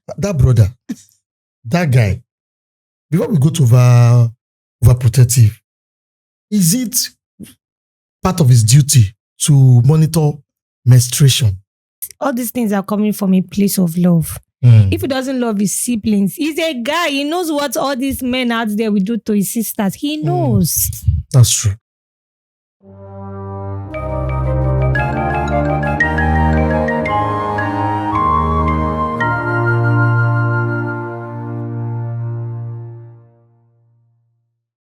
that brother, that guy, before we go to overprotective, is it part of his duty to monitor menstruation? All these things are coming from a place of love. If he doesn't love his siblings, he's a guy. He knows what all these men out there will do to his sisters. He knows. That's true.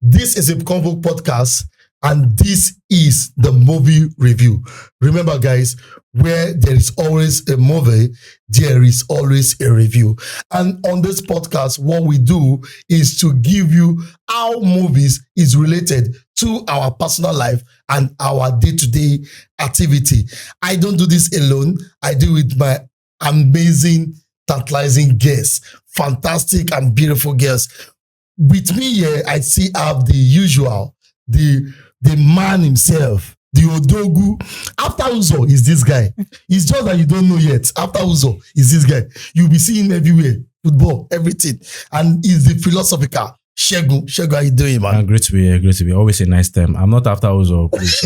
This is a Convo podcast, and this is the movie review. Remember, guys, where there is always a movie, there is always a review. And on this podcast, what we do is to give you how movies is related to our personal life and our day-to-day activity. I don't do this alone. I do it with my amazing, tantalizing guests, fantastic and beautiful guests. With me here, I have the usual, the man himself, the Odogu. After UZOR is this guy. It's just that you don't know yet. After UZOR is this guy. You'll be seeing him everywhere, football, everything. And he's the philosophical. Shegun, how you doing, man? Great to be here, great to be here. Always a nice time. I'm not after UZOR, please.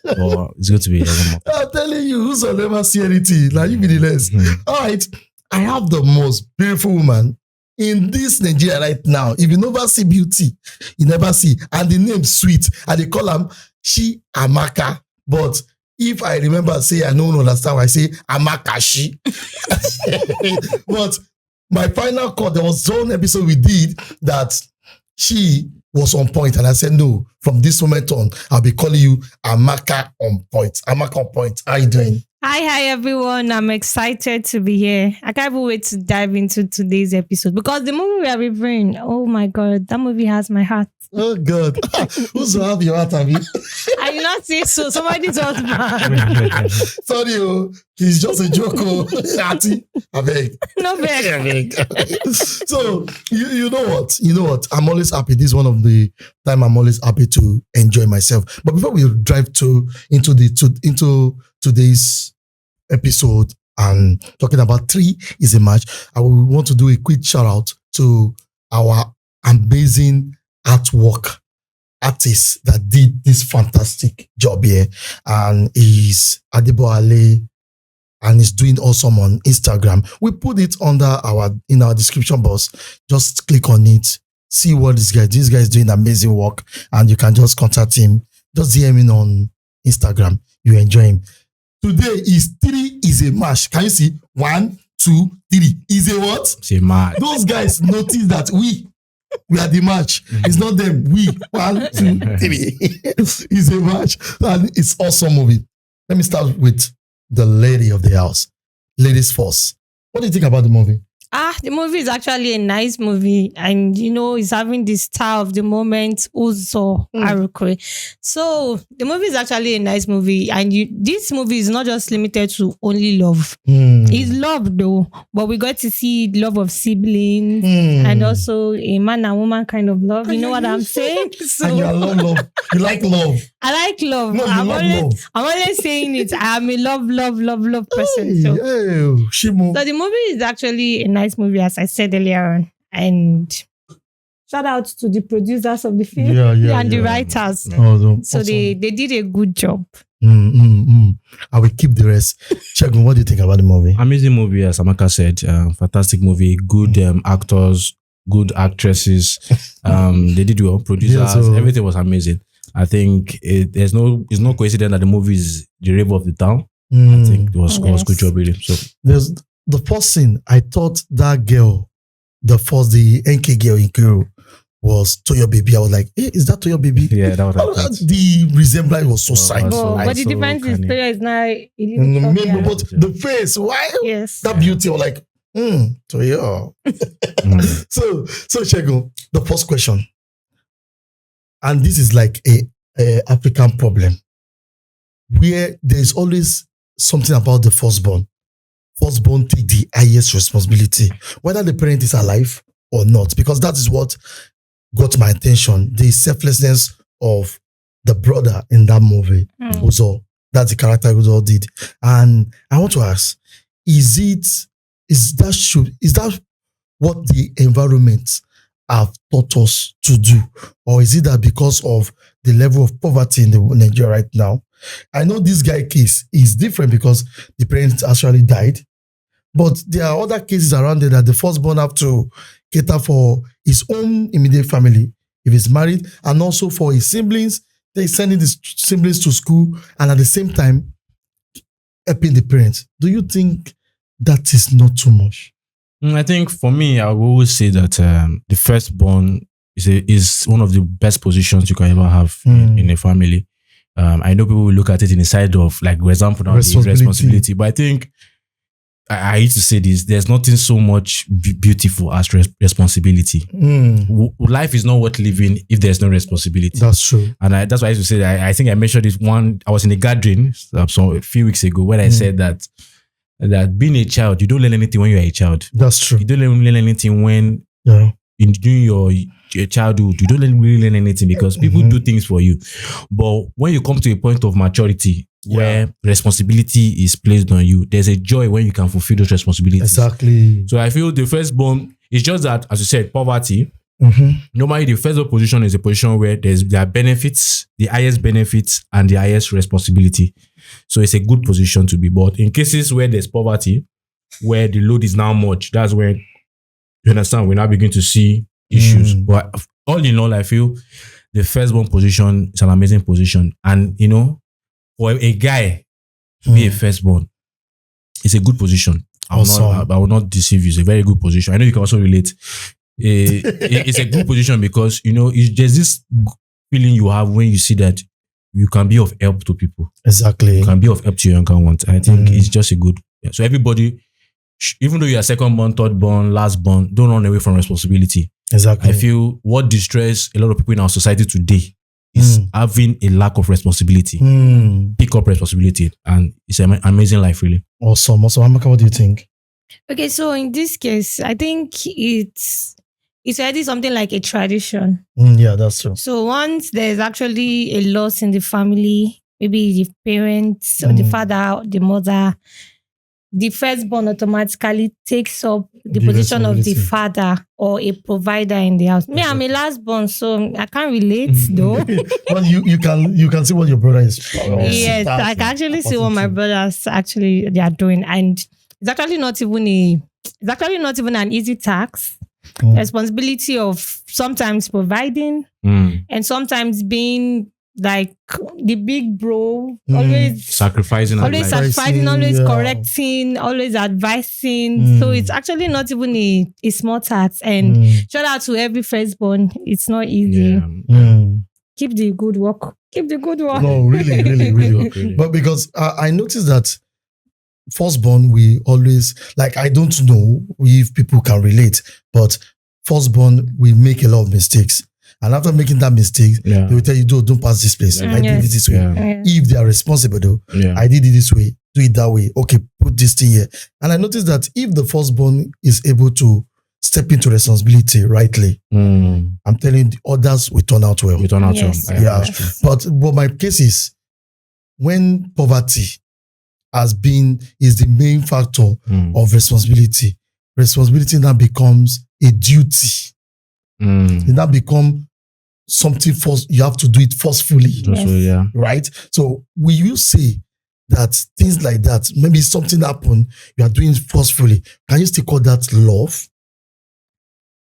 But it's good to be here. I'm telling you, UZOR never see anything. Now you be the less. All right. I have the most beautiful woman in this Nigeria right now. If you never see beauty, you never see. And the name sweet. And they call him She Amaka. But if I remember, say I don't understand why I say Amakashi. But my final call, there was one episode we did that she was on point. And I said, no, from this moment on, I'll be calling you Amaka on point. Amaka on point. How you doing? Hi, everyone. I'm excited to be here. I can't even wait to dive into today's episode because the movie we are reviewing, oh my God, that movie has my heart. Oh God. Who's to have your heart, have you? I did not say so. Somebody told me. Sorry, he's just a joke. I beg. No beg. So, you know what? You know what? I'm always happy. This is one of the time I'm always happy to enjoy myself. But before we drive into today's episode and talking about 3 is a match, I will want to do a quick shout out to our amazing artwork artist that did this fantastic job here, and is Adebo Ale, and is doing awesome on Instagram. We put it in our description box. Just click on it, see what this guy is doing amazing work, and you can just contact him. Just DM him on Instagram. You enjoy him. Today is 3 is a match. Can you see? 1, 2, 3. Is a what? It's a match. Those guys notice that we are the match. It's not them. We. 1, 2, 3. It's a match. And it's awesome movie. Let me start with the lady of the house. Ladies first. What do you think about the movie? The movie is actually a nice movie, and it's having the star of the moment, UZOR ARUKWE. So the movie is actually a nice movie, and this movie is not just limited to only love. It's love though, but we got to see love of siblings and also a man and woman kind of love. You know what I'm saying? So, and you love. You like love. I like love. No, I'm always saying it. I'm a love person. So the movie is actually a nice movie, as I said earlier on. And shout out to the producers of the film and the writers. So they did a good job. I will keep the rest. Shegun, what do you think about the movie? Amazing movie, as Amaka said. Fantastic movie. Good actors, good actresses. They did well. Producers, everything was amazing. I think it's no coincidence that the movie is the rave of the town. I think it was good job really. So there's the first scene. I thought that girl, the NK girl in Kiro, was Toyo Baby. I was like, hey, is that Toyo Baby? Yeah, that was the resemblance was so sight. But the difference is Toyo is not. But the face, why? Yes. That beauty, I was like, Toyo. So Shegun, the first question. And this is like a African problem, where there's always something about the firstborn. Firstborn take the highest responsibility, whether the parent is alive or not, because that is what got my attention. The selflessness of the brother in that movie. UZOR, that's the character UZOR did. And I want to ask, is it is that what the environment have taught us to do? Or is it that because of the level of poverty in Nigeria right now? I know this guy case is different because the parents actually died. But there are other cases around there that the firstborn have to cater for his own immediate family if he's married, and also for his siblings. They're sending his siblings to school and at the same time helping the parents. Do you think that is not too much? I think for me, I will always say that the firstborn is one of the best positions you can ever have in a family. I know people will look at it in the side of, like, for example, now the responsibility, but I think I used to say this: there's nothing so much beautiful as responsibility. Life is not worth living if there's no responsibility. That's true, and that's why I used to say that. I think I mentioned this one. I was in a gathering a few weeks ago when I said that being a child, you don't learn anything when you're a child. That's true. You don't learn anything when in doing your childhood. You don't really learn anything because people do things for you. But when you come to a point of maturity where responsibility is placed on you, there's a joy when you can fulfill those responsibilities. Exactly. So I feel the firstborn is just that, as you said, poverty. Normally, the firstborn position is a position where there are benefits, the highest benefits, and the highest responsibility. So it's a good position to be. But in cases where there's poverty, where the load is now much, that's when, you understand, we now begin to see issues. But all in all, I feel the firstborn position is an amazing position. And, you know, for a guy to be a firstborn, it's a good position. I will not deceive you. It's a very good position. I know you can also relate. It's a good position because, you know, there's this feeling you have when you see that you can be of help to people. Exactly. You can be of help to your younger ones. I think it's just a good. Yeah. So everybody, even though you are second-born, third-born, last-born, don't run away from responsibility. Exactly. I feel what distress a lot of people in our society today is having a lack of responsibility. Pick up responsibility, and it's an amazing life, really. Awesome. Amaka, what do you think? Okay, so in this case, I think it's already something like a tradition. Yeah, that's true. So once there's actually a loss in the family, maybe the parents or the father, the mother, the firstborn automatically takes up the position of the father or a provider in the house. Me, I'm a lastborn, so I can't relate though. Well, you can see what your brother is. Yes, I can actually see what my brothers they are doing, and it's actually not even an easy task. Responsibility of sometimes providing and sometimes being like the big bro, always sacrificing, always correcting, always advising. So it's actually not even a small task. And shout out to every firstborn. It's not easy. Keep the good work. No, really, really, really. But because I noticed that firstborn, we always, like, I don't know if people can relate, but firstborn, we make a lot of mistakes. And after making that mistake, they will tell you, don't pass this place. I did it this way. If they are responsible, though, I did it this way, do it that way. Okay, put this thing here. And I noticed that if the firstborn is able to step into responsibility rightly, I'm telling you, the others will turn out well. Yeah. But my case is, when poverty is the main factor of responsibility now becomes a duty. It now becomes something you have to do it forcefully. Right? So will you say that things like that, maybe something happened, you are doing it forcefully, can you still call that love?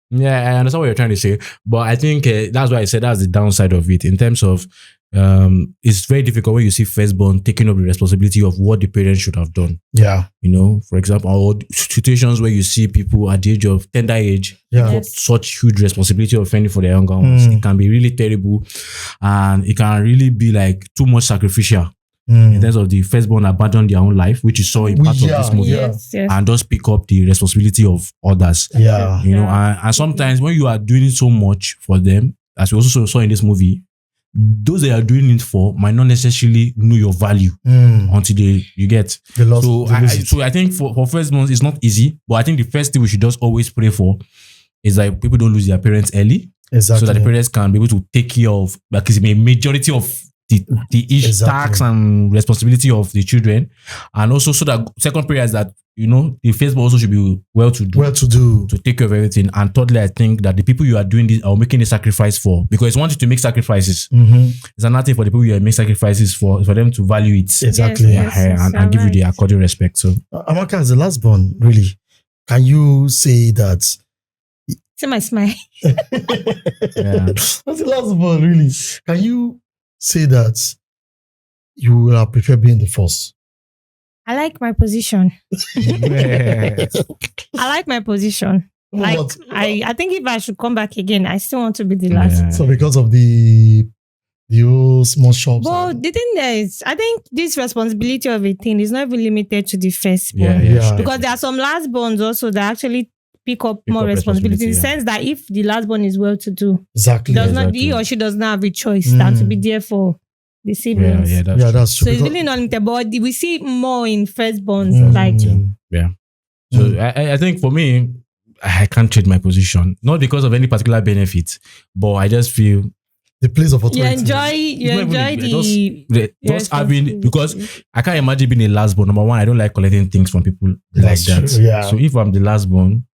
Yeah, I understand what you're trying to say, but I think that's why I said that's the downside of it, in terms of it's very difficult when you see firstborn taking up the responsibility of what the parents should have done. Yeah. You know, for example, or situations where you see people at the age of tender age got such huge responsibility of fending for their younger ones. It can be really terrible, and it can really be like too much sacrificial. In terms of the firstborn abandon their own life, which is so in part of this movie, and just pick up the responsibility of others. Yeah. You know, and sometimes when you are doing it so much for them, as we also saw in this movie, those that are doing it for might not necessarily know your value until you get. So I think for firstborns, it's not easy, but I think the first thing we should just always pray for is that people don't lose their parents early. Exactly. So that the parents can be able to take care of, because a majority of the tax and responsibility of the children, and also so that second prayer is that the firstborn also should be well to do to take care of everything. And thirdly, I think that the people you are doing this are making the sacrifice for, because it's one thing to make sacrifices. It's another thing for the people you are making sacrifices for them to value it Exactly. and give you the according respect. So Amaka, as the last born, really, can you say that? See my smile. As the last born, really, can you say that you prefer being the first? I like my position. I like my position. Like I think if I should come back again, I still want to be the last. So because of the old small shops. But the thing is, I think this responsibility of a thing is not even limited to the firstborn. Because there are some last borns also that actually pick up more responsibility in the sense that if the last born is well to do, he or she does not have a choice than to be there for the siblings. That's true. So it's really not limited, but we see more in firstborns. So I think for me, I can't trade my position, not because of any particular benefit, but I just feel the place of authority. You enjoy just having, because I can't imagine being a last born. Number one, I don't like collecting things from people like that. True, yeah. So if I'm the last born,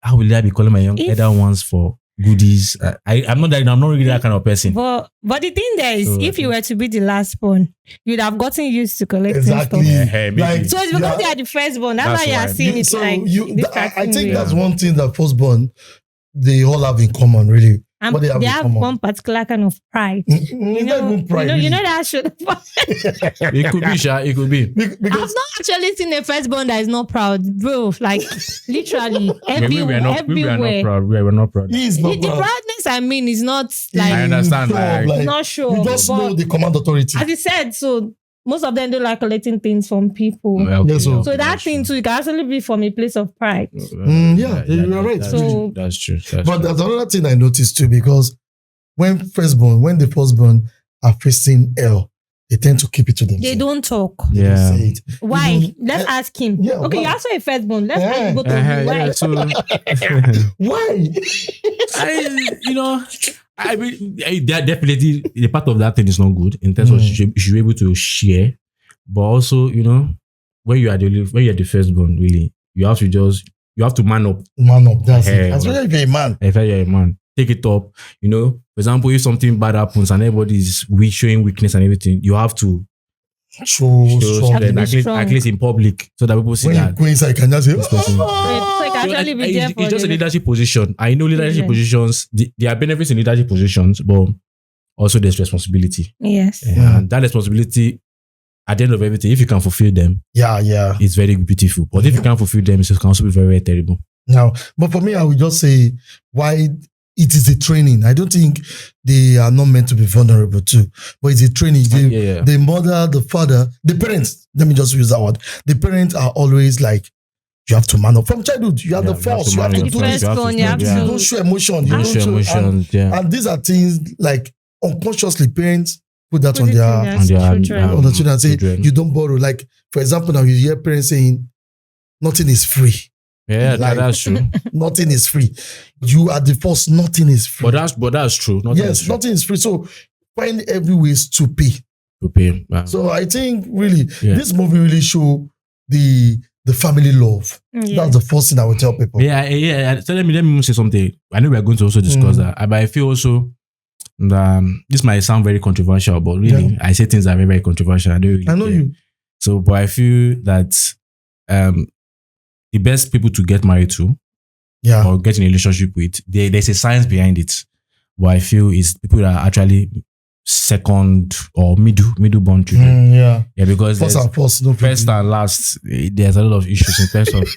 how will I be calling my elder ones for goodies? I'm not really that kind of person. But the thing there is, if you were to be the last born, you'd have gotten used to collecting stuff. So it's because they are the firstborn. That's why you are seeing it. So I think that's one thing that firstborn they all have in common, really. And they have one particular kind of pride. You know that should. It could be. Because I've not actually seen a firstborn that is not proud, bro. Like literally everywhere. We are not proud. We are not proud. He's not the proudness I mean is not like I understand. Not sure. You just know the command authority. As he said, so most of them don't like collecting things from people. So that thing too, it can actually be from a place of pride. You're right. That's true. But there's another thing I noticed too, because when the firstborn are facing hell, they tend to keep it to themselves. They don't talk. Yeah. Why? Let's ask him. Yeah, okay, you also a firstborn. Let's ask both of you. Why? Why? I mean, definitely the part of that thing is not good in terms of you should be able to share, but also when you are the firstborn, really you have to man up. That's it. As well as you're a man. If you're a man, take it up. For example, if something bad happens and everybody is showing weakness and everything, you have to show strength, at least in public, so that people see when that. You go inside, can just say, it's just a leadership position. I know leadership positions, there are benefits in leadership positions, but also there's responsibility. Yes. And that responsibility, at the end of everything, if you can fulfill them, it's very beautiful. But if you can't fulfill them, it can also be very, very terrible. Now, but for me, I would just say why it is a training. I don't think they are not meant to be vulnerable too, but it's a training. The mother, the father, the parents, let me just use that word. The parents are always like, you have to man up from childhood. You have the force. You have to do this. You don't show emotion. And these are things like unconsciously parents put that on their children and say, you don't borrow. Like, for example, now you hear parents saying, nothing is free. Yeah, that's true. Nothing is free. You are the first. Nothing is free. But that's true. Nothing is free. So find every ways to pay. So I think really this movie really show the family love. That's the first thing I would tell people. So let me say something. I know we are going to also discuss that, but I feel also that this might sound very controversial, but really I say things that are very, very controversial. I know you. So, but I feel that the best people to get married to or get in a relationship with, there's a science behind it. What I feel is people that are actually second or middle born children. Because first and last, there's a lot of issues in terms of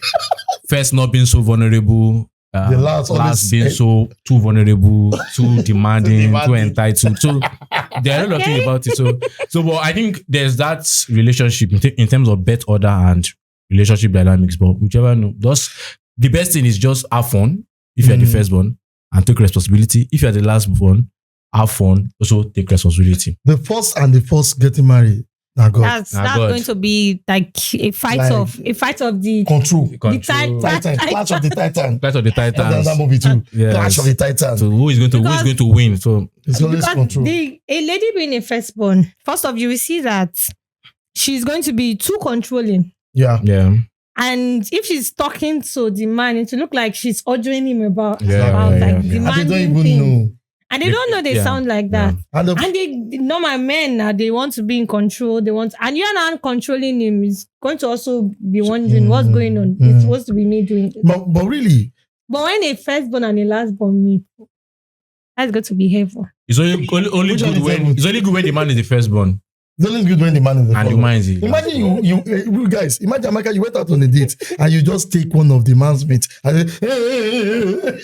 first not being so vulnerable, the last being so too vulnerable, too demanding, too entitled. So there are a lot of things about it. So but I think there's that relationship in terms of birth order and relationship dynamics. But whichever, the best thing is just have fun if you're the firstborn and take responsibility. If you're the last born, have fun, also take responsibility. The first getting married, Nah, God. That's God. going to be like a fight of the Control. Control. Titan. Clash of the Titan. Clash of the That's Titans. another movie too. Yes. Clash of the Titan. So who is going to win? So It's always because control. a lady being a firstborn, first off, you will see that she's going to be too controlling. Yeah. And if she's talking to the man, it will look like she's ordering him about And they don't demanding even things. know. And they don't know they sound like that. And And the normal men now, they want to be in control. And you're not controlling him. He's going to also be wondering what's going on. It's supposed to be me doing this. but really, But when a firstborn and a lastborn meet, that's going to be heaven. it's only Which one good is when heaven? it's only good when the man is the firstborn it's only good when the man is the and the father. man is the Imagine you guys. Imagine Amaka, you went out on a date and you just take one of the man's meat and say, hey.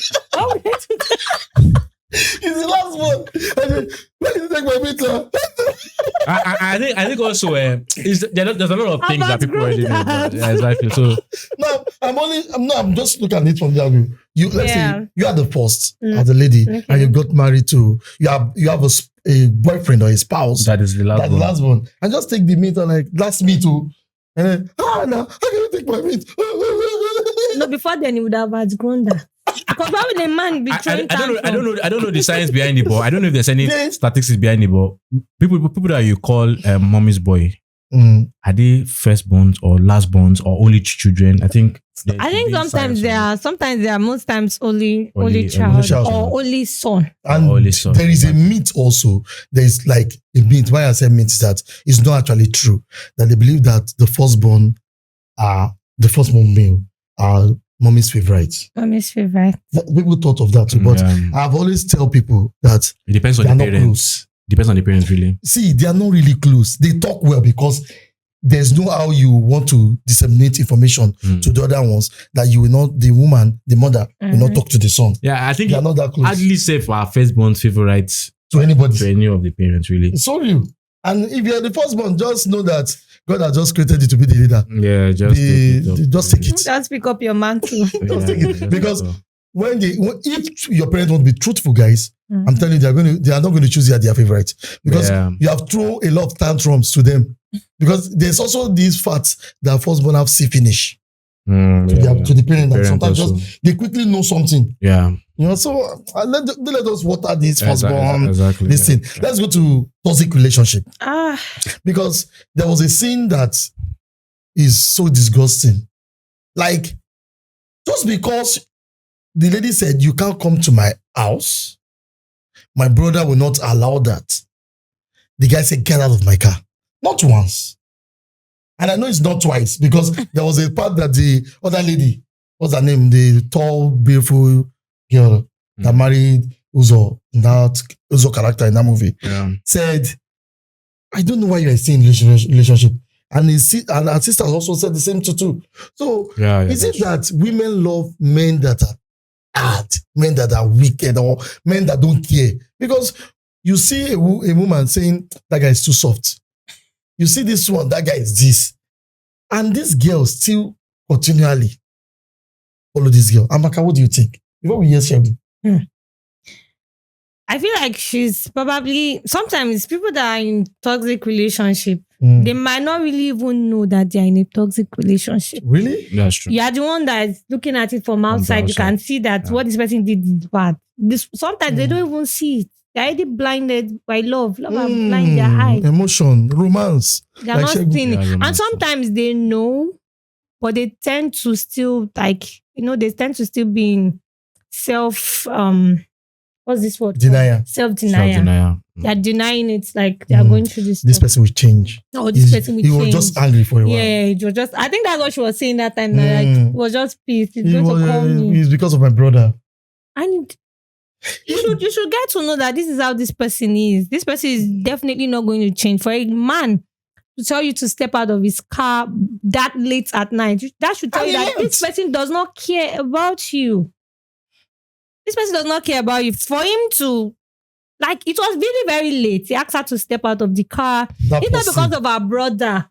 It's the last one. And then, where did you take my meat? Sir? I think also there's a lot of things that people already know. About Yeah, exactly. So No, I'm just looking at it from the angle. Let's say you are the first as a lady and you got married to you have a boyfriend or a spouse. that is the last That's one. the last one. And just take the meat and like that's me too. And then now how can you take my meat? No, before then, he would have outgrown that. Because why would a man be trying I don't know the science behind it, but I don't know if there's any Yes. statistics behind it. But people that you call mommy's boy, are they firstborns or lastborns or only children? I think sometimes they are most times only Only child child. or only son. And Only son. there is a myth also. There is like a myth. Why I say myth is that it's not actually true. That they believe that the firstborn male are mommy's favorites. Mommy's favorite. People thought of that too, but I've always tell people that it depends on they the are not parents. Depends on the parents, really. see, they are not really close. They talk well because there's no how you want to disseminate information to the other ones that you will not, the woman, the mother will not talk to the son. Yeah, I think They are not that close hardly safe for our firstborn's favorites to anybody. to any of the parents, really. It's so real. And if you're the firstborn, just know that God has just created you to be the leader. Yeah, just Just take it. Just pick up your mantle. Just take it. Because if your parents want to be truthful, guys, I'm telling you, they are not going to choose you as their favorite because you have thrown a lot of tantrums to them. Because there's also these facts that firstborn have see finish to the parents. And sometimes just they quickly know something. Yeah. You know, so let us water this firstborn. Exactly. This thing. Let's go to toxic relationship. Because there was a scene that is so disgusting. Like, just because the lady said, you can't come to my house, my brother will not allow that. The guy said, get out of my car. Not once. And I know it's not twice because there was a part that the other lady, what's her name? The tall, beautiful girl that married UZOR, that UZOR character in that movie, said, I don't know why you are staying in relationship. And our sisters also said the same too. So is it that women love men that are hard, men that are wicked, or men that don't care? Because you see a woman saying, that guy is too soft. You see this one, that guy is this. And this girl still continually follow this girl. Amaka, what do you think? Before we hear Sheldon. I feel like she's probably, sometimes people that are in toxic relationship, they might not really even know that they're in a toxic relationship. Really? That's true. You are the one that is looking at it from outside. You can see that what this person did is bad. Sometimes they don't even see it. They're already blinded by love. Love have blind their eyes. Emotion, romance. They're not seeing it. And sometimes they know, but they tend to still they tend to still be in what's this word? Denial. Self-denial. They're denying it, like they are going through this. This person will change. Oh, this person will change. He was just angry for a while. Yeah, it was just. I think that's what she was saying that time. Like, it was just pissed. He's going to call me. It's because of my brother. And you should get to know that this is how this person is. This person is definitely not going to change. For a man to tell you to step out of his car that late at night, that should tell you that this person does not care about you. This person does not care about you. For him to, like, it was really very late. He asked her to step out of the car. It's not because of our brother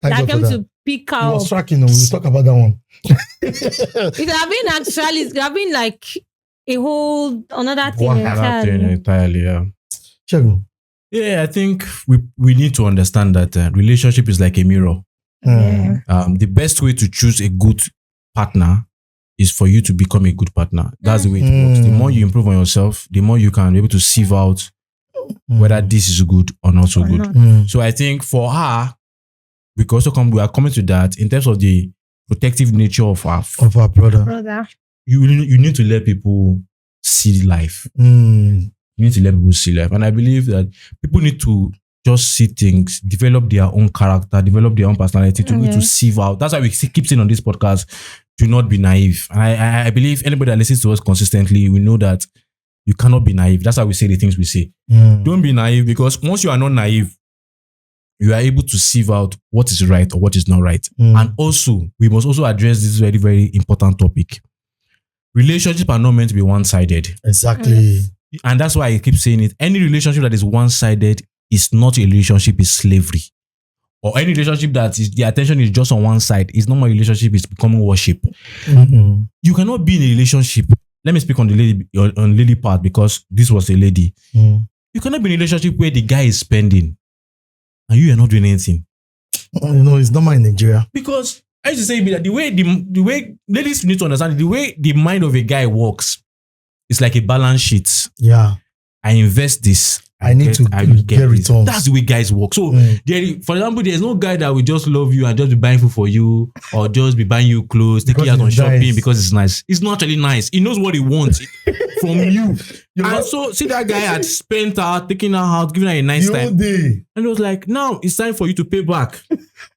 that came to pick her up. It was striking. We'll talk about that one. It have been like a whole another thing entirely. Yeah. Chego, Yeah, I think we need to understand that relationship is like a mirror. Yeah. The best way to choose a good partner is for you to become a good partner. That's the way it works. The more you improve on yourself, the more you can be able to sieve out whether this is good or not so Or good. not. So I think for her, we are coming to that in terms of the protective nature of our brother. Brother. you need to let people see life. Mm. You need to let people see life. And I believe that people need to just see things, develop their own character, develop their own personality to be able to sieve out. That's why we keep saying on this podcast, do not be naive. And I believe anybody that listens to us consistently, we know that you cannot be naive. That's why we say the things we say. Don't be naive, because once you are not naive, you are able to sieve out what is right or what is not right. And also, we must also address this very, very important topic. Relationships are not meant to be one-sided. Exactly. And that's why I keep saying it. Any relationship that is one-sided is not a relationship, it's slavery. Or any relationship that is the attention is just on one side is not my relationship, it's becoming worship. You cannot be in a relationship. Let me speak on the lady part, because this was a lady. You cannot be in a relationship where the guy is spending and you are not doing anything. It's normal in Nigeria. Because I used to say that the way ladies need to understand the way the mind of a guy works, it's like a balance sheet. Yeah. I invest this. I need to get returns. That's the way guys work. So, for example, there's no guy that will just love you and just be buying food for you, or just be buying you clothes, taking you out on shopping because it's nice. It's not actually nice. He knows what he wants from you. And so, see that guy had spent her, taking her out, giving her a nice time. Day. And it was like, now it's time for you to pay back.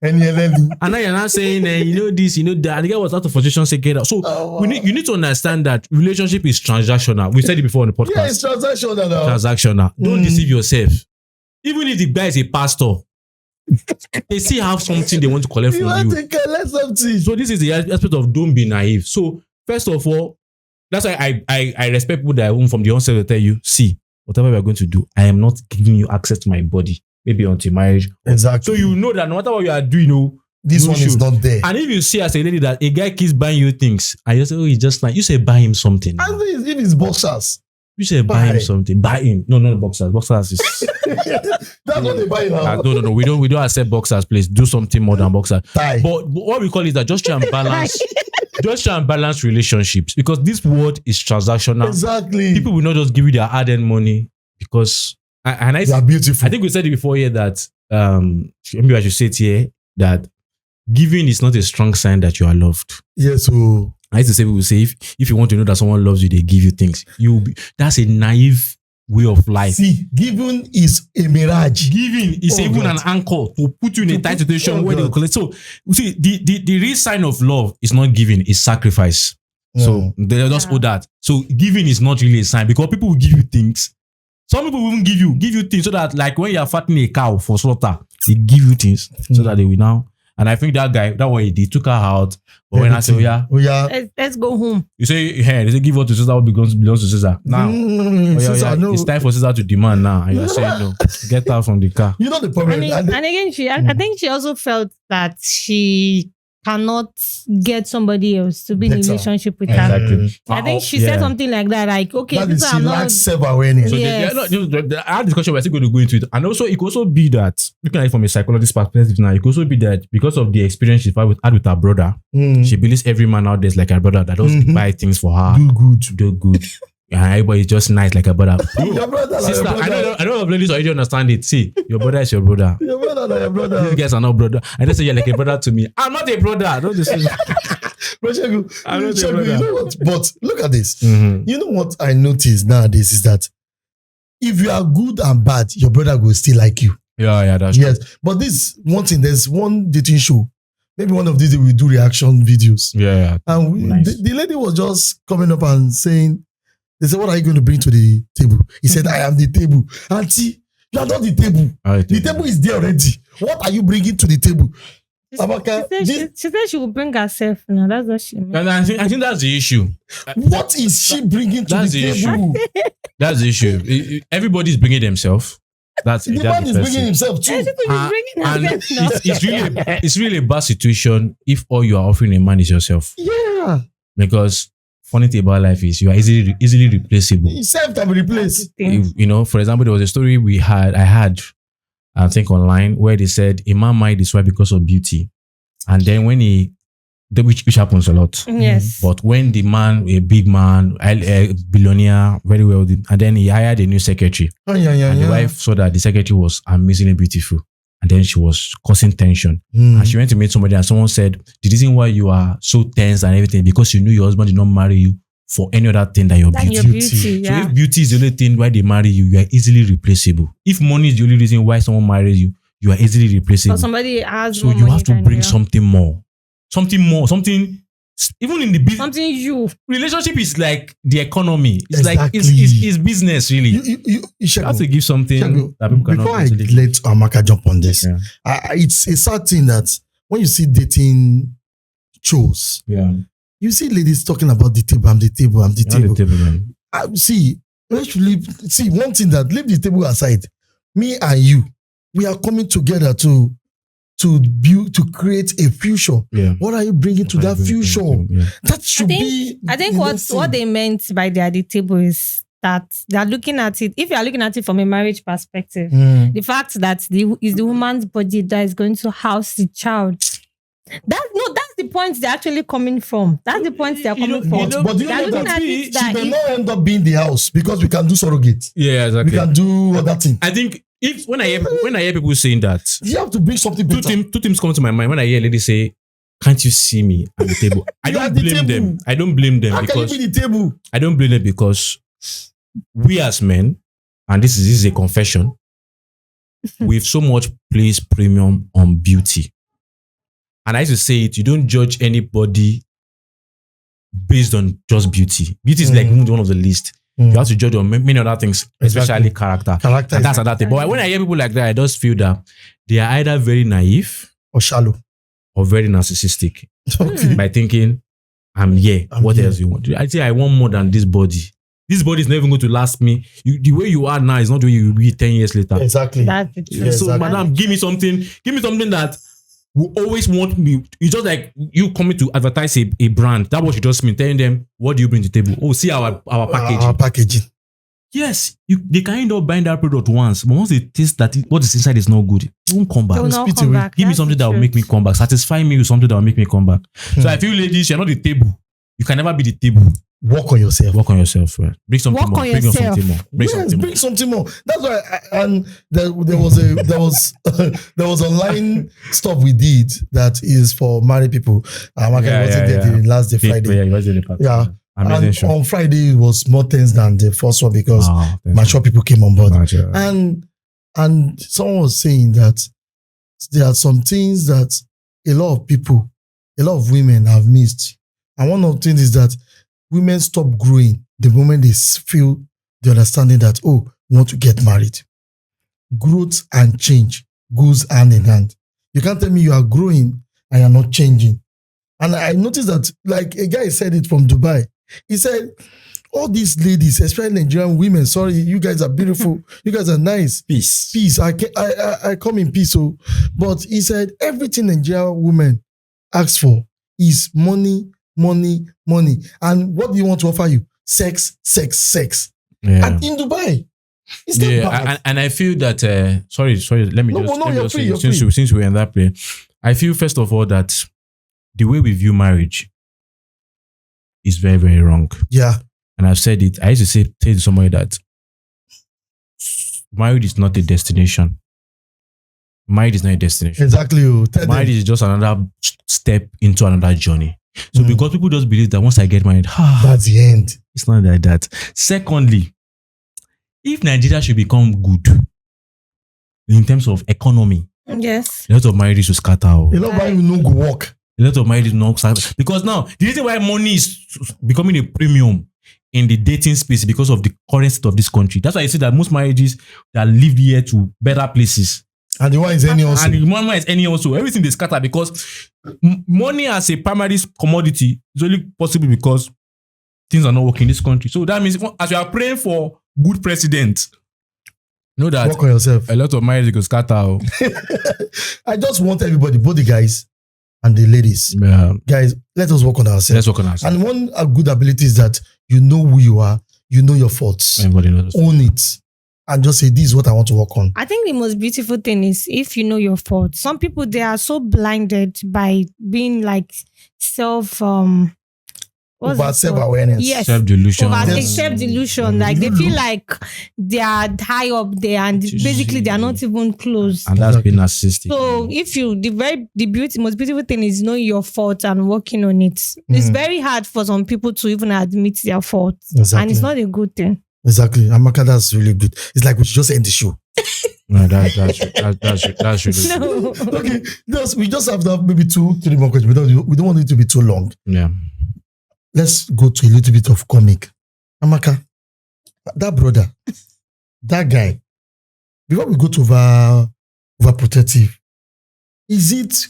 And now you're not saying, this, that. And the guy was out of frustration, say, get out. So you need to understand that relationship is transactional. We said it before on the podcast. Yeah, it's transactional now. Transactional. Don't deceive yourself. Even if the guy is a pastor, they still have something they want to collect from you. You want to collect something. So this is the aspect of don't be naive. So first of all, that's why I respect people that are from the onset will tell you, see, whatever we are going to do, I am not giving you access to my body. Maybe until marriage. Exactly. So you know that no matter what you are doing, this one is not there. And if you see as a lady that a guy keeps buying you things, and you say, oh, he's just like, you say buy him something. And if it's boxers. You say buy him something. Buy him. No, not boxers. Boxers is that's what they buy now. No. We don't accept boxers, please. Do something more than boxers. Tie. But what we call is that just try and balance. Just try and balance relationships, because this world is transactional. Exactly. People will not just give you their hard-earned money because they are beautiful. I think we said it before here that maybe I should say it here that giving is not a strong sign that you are loved. Yes. So I used to say, people say if you want to know that someone loves you, they give you things. That's a naive way of life. See, giving is a mirage. Giving is even an anchor to put you in a tight situation where they will collect. So you see, the real sign of love is not giving, it's sacrifice. So they just put that. So giving is not really a sign, because people will give you things. Some people will even give you things so that, like when you are fattening a cow for slaughter, they give you things so that they will now. And I think that guy, that what he did, took her out. But when I say, let's go home. You say, hey, they say give what to Caesar, what belongs to Caesar. Now, it's time for Caesar to demand now. And you are saying, no, get out from the car. You know the problem. And again, I think she also felt that she cannot get somebody else to be in a relationship with her. Exactly. I think she said something like that, like, okay, that this is, I'm she not. lacks self-awareness. So our discussion, we're still going to go into it. And also, it could also be that, looking at it from a psychologist perspective now, it could also be that because of the experience she had with her brother, she believes every man out there is like her brother that does buy things for her. Do good. And everybody is just nice like a brother. Your brother, sister, like your brother. I know ladies already understand it. See, your brother is your brother. Your brother, like your brother. These guys are not brother. I just say you're like a brother to me. I'm not a brother. Don't listen. I'm not a brother. You know what? But look at this. You know what I notice nowadays is that if you are good and bad, your brother will still like you. Yeah, that's true. Yes. But this one thing, there's one dating show. Maybe one of these we do reaction videos. Yeah. And the lady was just coming up and saying, they said, what are you going to bring to the table? He said, I am the table. Auntie, you are not the table. The table is there already. What are you bringing to the table? She said she will bring herself. No, that's what she meant. And I think that's the issue. What is she bringing to the table? That's the issue. Everybody's bringing themselves. The man is bringing himself too. It's really a bad situation if all you are offering a man is yourself. Yeah. Because funny thing about life is you are easily replaceable. Self can be replaced. If, for example, there was a story I think online, where they said a man married his wife because of beauty, and then when which happens a lot. Yes. But when the man, a big man, a billionaire, very wealthy, and then he hired a new secretary, and the wife saw that the secretary was amazingly beautiful, and then she was causing tension, and she went to meet somebody, and someone said, the reason why you are so tense and everything, because you knew your husband did not marry you for any other thing than your beauty. So if beauty is the only thing why they marry you, you are easily replaceable. If money is the only reason why someone marries you, you are easily replaceable. So somebody has so you have to bring something more. Even in the business. Something relationship is like the economy. It's Exactly. like it's business, really. You have to give something that people cannot. Before I let Amaka jump on this, it's a sad thing that when you see dating shows, you see ladies talking about the table, I'm the table, I'm the table. See, one thing that leave the table aside, me and you, we are coming together to create a future. What are you bringing to that future? That should be. I think what they meant by the table is that they are looking at it. If you are looking at it from a marriage perspective, the fact that is the woman's body that is going to house the child. That's the point they're actually coming from. That's the point they're coming from. But you know that she may not end up being the house because we can do surrogate. Yeah, exactly. We can do other things. I think when I hear people saying that, you have to bring something better. Two things come to my mind when I hear ladies say, "Can't you see me at the table?" I don't blame them. I don't blame them. How because can you be the table? I don't blame them because we as men, and this is a confession, we've so much placed premium on beauty. And I used to say it, you don't judge anybody based on just beauty. Beauty is like one of the least. You have to judge on many other things, especially character. And that's another thing. But when I hear people like that, I just feel that they are either very naive or shallow or very narcissistic. By thinking, what else you want? I say I want more than this body. This body is not even going to last me. The way you are now is not the way you will be 10 years later. Exactly. That's the truth. So, madam, give me something that will always want me. It's just like you coming to advertise a brand. That's what you just mean. Telling them, what do you bring to the table? Oh, see our packaging. Our packaging. Yes, they can end up buying that product once, but once they taste that what is inside is not good, it won't come back. They will not come back. Give me something that will make me come back. Satisfy me with something that will make me come back. So I feel, ladies, you're not the table. You can never be the table. Work on yourself. Work on yourself. Right? Bring something more. Bring something more. Bring something more. That's why. There was online stuff we did that is for married people. Wasn't there the last day Friday. Yeah. And show. On Friday it was more tense than the first one because mature people came on board. And someone was saying that there are some things that a lot of women have missed. And one of the things is that women stop growing the moment they feel the understanding that, we want to get married. Growth and change goes hand in hand. You can't tell me you are growing and you're not changing. And I noticed that, like a guy said it from Dubai. He said, all these ladies, especially Nigerian women, sorry, you guys are beautiful. You guys are nice. Peace. I come in peace. But he said, everything Nigerian women ask for is money. And what do you want to offer you? Sex. Yeah. And in Dubai, it's not bad. And I feel that sorry, let me just you're say, since we're in that play, I feel first of all that the way we view marriage is very, very wrong. Yeah. And I've said it. I used to say to somebody that marriage is not a destination. Marriage is not a destination. Exactly. Marriage is just another step into another journey. So because people just believe that once I get married, that's the end. It's not like that. Secondly, if Nigeria should become good in terms of economy, yes, a lot of marriages will scatter. A lot of marriages will not work. A lot of marriages will not scatter. Because now, the reason why money is becoming a premium in the dating space because of the current state of this country. That's why you see that most marriages that live here to better places. And the one is any also. And the one is any also. Everything they scatter because money as a primary commodity is only possible because things are not working in this country. So that means as you are praying for good president, know that work on yourself. A lot of marriages go scatter. I just want everybody, both the guys and the ladies. Yeah. Guys, let us work on ourselves. Let's work on ourselves. And one good ability is that you know who you are, you know your faults. Everybody knows. Own it. And just say, this is what I want to work on. I think the most beautiful thing is if you know your fault. Some people, they are so blinded by being like self-awareness. Yes. Self-delusion. Self-delusion. Like they feel like they are high up there and basically they are not even close. And that's been narcissistic. So if you, most beautiful thing is knowing your fault and working on it. It's very hard for some people to even admit their fault. Exactly. And it's not a good thing. Exactly. Amaka, that's really good. It's like we should just end the show. No, that's really No. Okay. We just have to have maybe 2-3 more questions. We don't want it to be too long. Yeah. Let's go to a little bit of comic. Amaka, that brother, that guy, before we go to overprotective, is it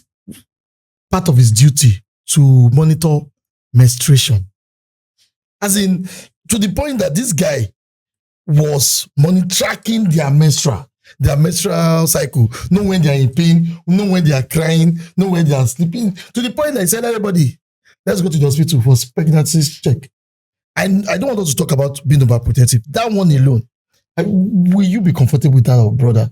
part of his duty to monitor menstruation? As in, to the point that this guy was tracking their menstrual cycle, know when they are in pain, know when they are crying, know when they are sleeping, to the point that he said, everybody, let's go to the hospital for pregnancy check. And I don't want us to talk about being overprotective. That one alone, will you be comfortable with that, brother?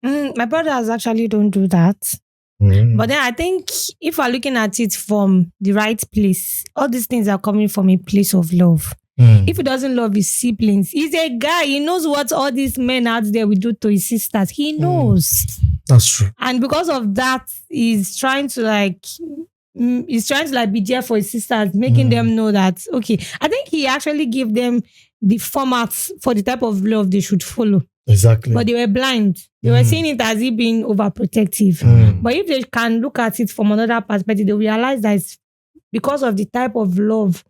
My brothers actually don't do that. But then I think if we're looking at it from the right place, all these things are coming from a place of love. If he doesn't love his siblings, he's a guy. He knows what all these men out there will do to his sisters. He knows. That's true. And because of that, he's trying to be there for his sisters, making them know that, okay, I think he actually gave them the formats for the type of love they should follow. Exactly. But they were blind. They were seeing it as he being overprotective. But if they can look at it from another perspective, they realize that it's because of the type of love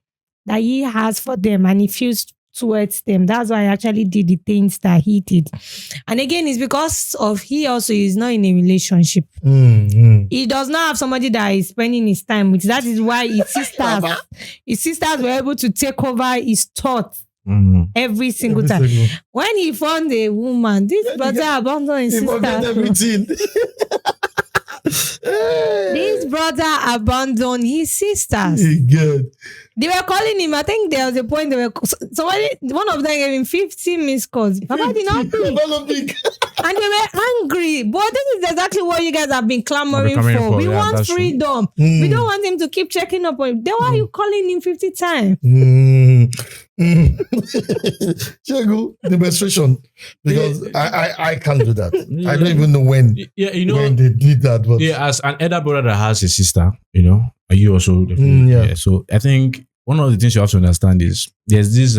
that he has for them and he feels towards them. That's why I actually did the things that he did. And again, it's because of he also is not in a relationship. He does not have somebody that is spending his time with. That is why his sisters were able to take over his thoughts. Every single time. When he found a woman, this brother abandoned his sister. Everything. This brother abandoned his sisters. Good. They were calling him. I think there was a point one of them gave him 50 missed calls. Papa did not pick. And they were angry. But this is exactly what you guys have been clamoring for. We want freedom. We don't want him to keep checking up on him. Then why are you calling him 50 times? Shegu, the menstruation. Because I can't do that. I don't even know when they did that. But as an elder brother that has a sister, are you also? So I think one of the things you have to understand is there's this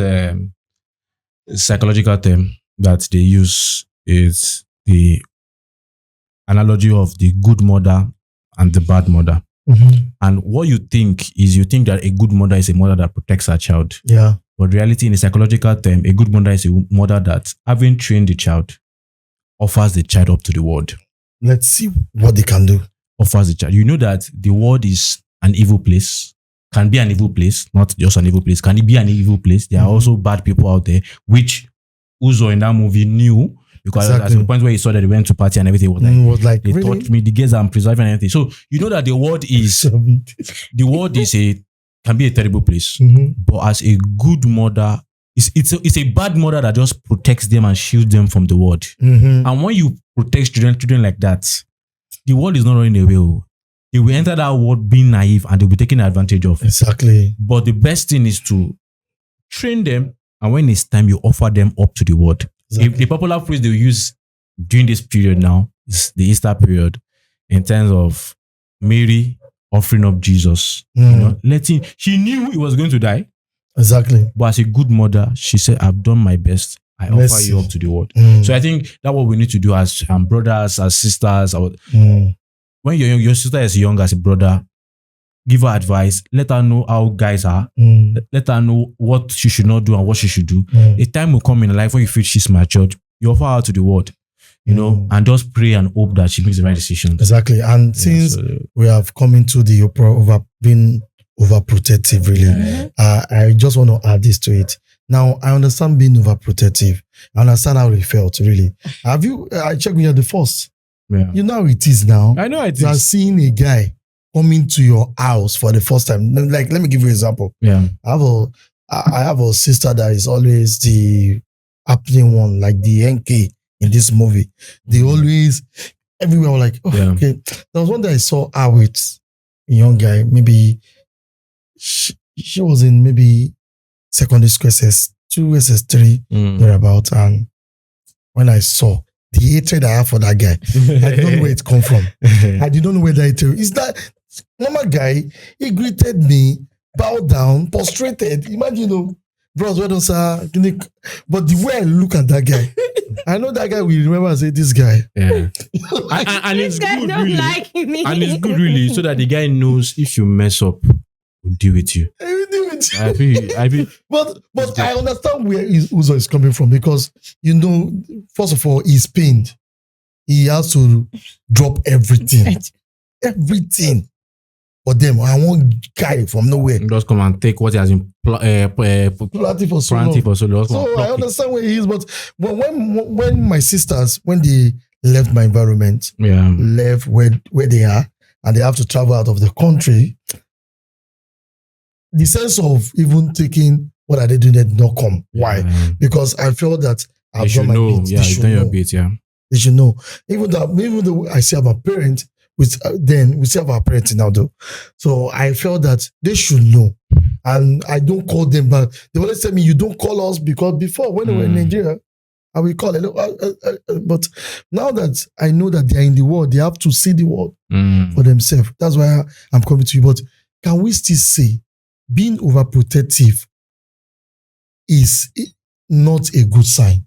psychological term that they use is the analogy of the good mother and the bad mother. And what you think that a good mother is a mother that protects her child. Yeah. But reality, in a psychological term, a good mother is a mother that, having trained the child, offers the child up to the world. Let's see what they can do. Offers the child. You know that the world is an evil place. Can be an evil place, not just an evil place. Can it be an evil place? There are also bad people out there, which UZOR in that movie knew. Because at the point where he saw that they went to party and everything, was like they really? Taught me the gays are preserving and everything. So you know that the world can be a terrible place. But as a good mother, it's a bad mother that just protects them and shields them from the world. And when you protect children like that, the world is not running away. They will enter that world being naive and they'll be taken advantage of. Exactly. But the best thing is to train them, and when it's time, you offer them up to the world. Exactly. If the popular phrase they use during this period now is the Easter period, in terms of Mary offering up Jesus. She knew he was going to die. Exactly. But as a good mother, she said, I've done my best. I offer you up to the world. So I think that's what we need to do as brothers, as sisters. When you're young, your sister is young as a brother, give her advice. Let her know how guys are. Let her know what she should not do and what she should do. A time will come in her life when you feel she's matured. You offer her to the world, and just pray and hope that she makes the right decision. Exactly. And since we have come into the being overprotective, really, I just want to add this to it. Now, I understand being overprotective. I understand how it felt, really. I checked when you're the first. Yeah. You know how it is now. I know it is. You are seeing a guy coming to your house for the first time. Like, let me give you an example. Yeah. I have a sister that is always the happening one, like the NK in this movie. They always, everywhere were like, okay. There was one day I saw her with a young guy, maybe she was in maybe secondary school SS2, SS3, thereabout. And when I saw the hatred I have for that guy, I don't know where it come from. I did not know where that hatred is. That normal guy, he greeted me, bowed down, prostrated. Imagine, bros, well done, sir. But the way I look at that guy, I know that guy will remember and say, this guy. Yeah. and it's good, really. Like me. And it's good, really, so that the guy knows if you mess up, we'll deal with you. I will deal with you. But I understand where Uzo is coming from because, first of all, he's pained. He has to drop everything. Everything. For them, I want guy from nowhere. Just come and take what he has been planting for so long. So I understand where he is, but when my sisters, when they left my environment, left where they are, and they have to travel out of the country, the sense of even taking what are they doing did not come. Why? Because I felt that I've done my bit. Yeah, you've done your bit. Yeah, they should know. Even though I see I'm a parent. Then we still have our parents now though. So I felt that they should know. And I don't call them back. They always tell me, you don't call us because before when they were in Nigeria, I will call it. But now that I know that they are in the world, they have to see the world for themselves. That's why I'm coming to you. But can we still say being overprotective is not a good sign?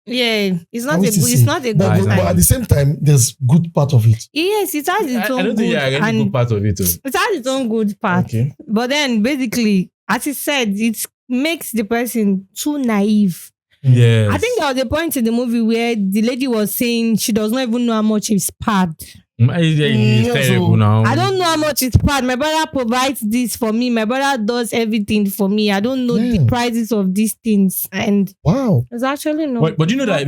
Yeah, it's not a good but at the same time, there's good part of it. Yes, it has its own I don't think any good part of it. It has its own good part. Okay. But then basically, as he said, it makes the person too naive. Yes. I think there was a point in the movie where the lady was saying she does not even know how much is pad. It's terrible now. I don't know how much is pad. My brother provides this for me. My brother does everything for me. I don't know the prices of these things. And wow, it's actually not. But you know that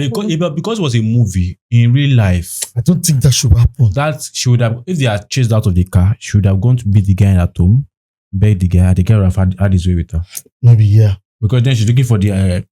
because it was a movie in real life, I don't think that should happen. That she would have, if they are chased out of the car, she would have gone to beat the guy at home, beg the guy. The guy would have had his way with her. Maybe because then she's looking for the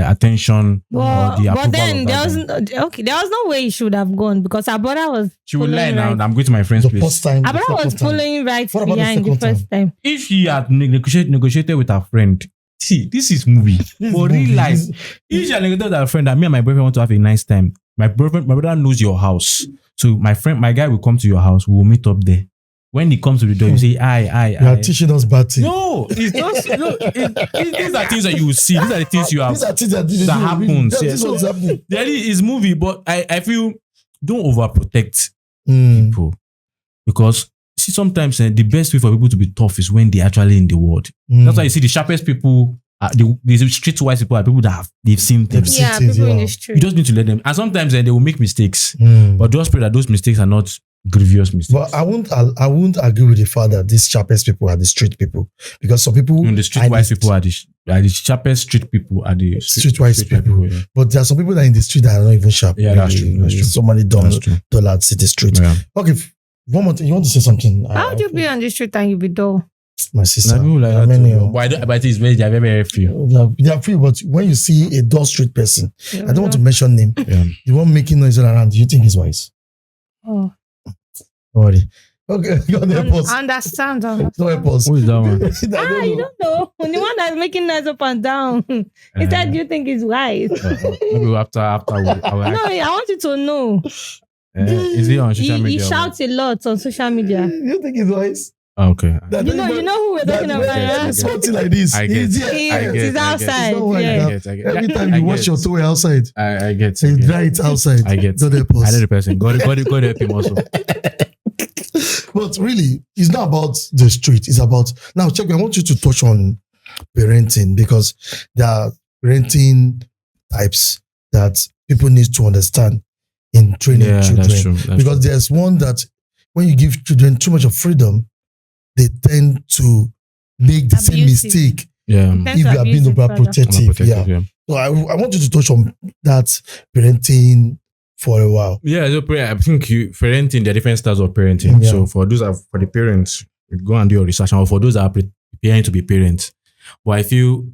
attention or the approval. But then there was no way he should have gone because her brother was. She would lie now. I'm going to my friend's place. First time, her brother was following right behind the first time. If she had negotiated with her friend, see, this is movie. For real life. If she had negotiated with her friend that me and my boyfriend want to have a nice time, my brother knows your house, so my guy will come to your house. We will meet up there. When he comes to the door, you say, You are teaching us bad things. No, it's just, these are things that you will see. These are the things you have. These are things that happens. This is what's happening. There is movie, but I feel don't overprotect people. Because, see, sometimes the best way for people to be tough is when they're actually in the world. That's why you see the sharpest people, the streetwise people are people that they've seen things. Yeah, people in the street. You just need to let them. And sometimes they will make mistakes. But just pray that those mistakes are not grievous mistakes. But I won't agree with the fact that these sharpest people are the street people, because some people the streetwise people are the sharpest street people are the streetwise people. Yeah. But there are some people that are in the street that are not even sharp. Yeah, that's true. That's true. So many dollars in the street. Yeah. Okay, one more thing. You want to say something? How would you be on the street and you be dull? My sister. But it's very, they're very few. They are few, but when you see a dull street person, I don't want to mention name. Yeah. The one making noise around, do you think he's wise? Oh. Sorry. Okay, you want to help us. Understand. Don't help us. Who is that one? You don't know. The one that's making noise up and down. He said, "Do you think he's wise?" Maybe after. No, I want you to know. Is he on social media? He shouts a lot on social media. You think he's wise? Okay. You know who we're talking about. Something like this. He's outside. Every time you wash your toy outside, I get. You dry it outside. I get. Don't help us. I know the person. God help him also. But really, it's not about the street. It's about now. Check. I want you to touch on parenting, because there are parenting types that people need to understand in training children. That's true. Because there's one that when you give children too much of freedom, they tend to make the same mistake. Yeah. If you are being overprotective. Yeah. So I want you to touch on that parenting for a while. Yeah, so I think parenting, there are different styles of parenting. Yeah. So for the parents, you go and do your research. And for those that are preparing to be parents, but I feel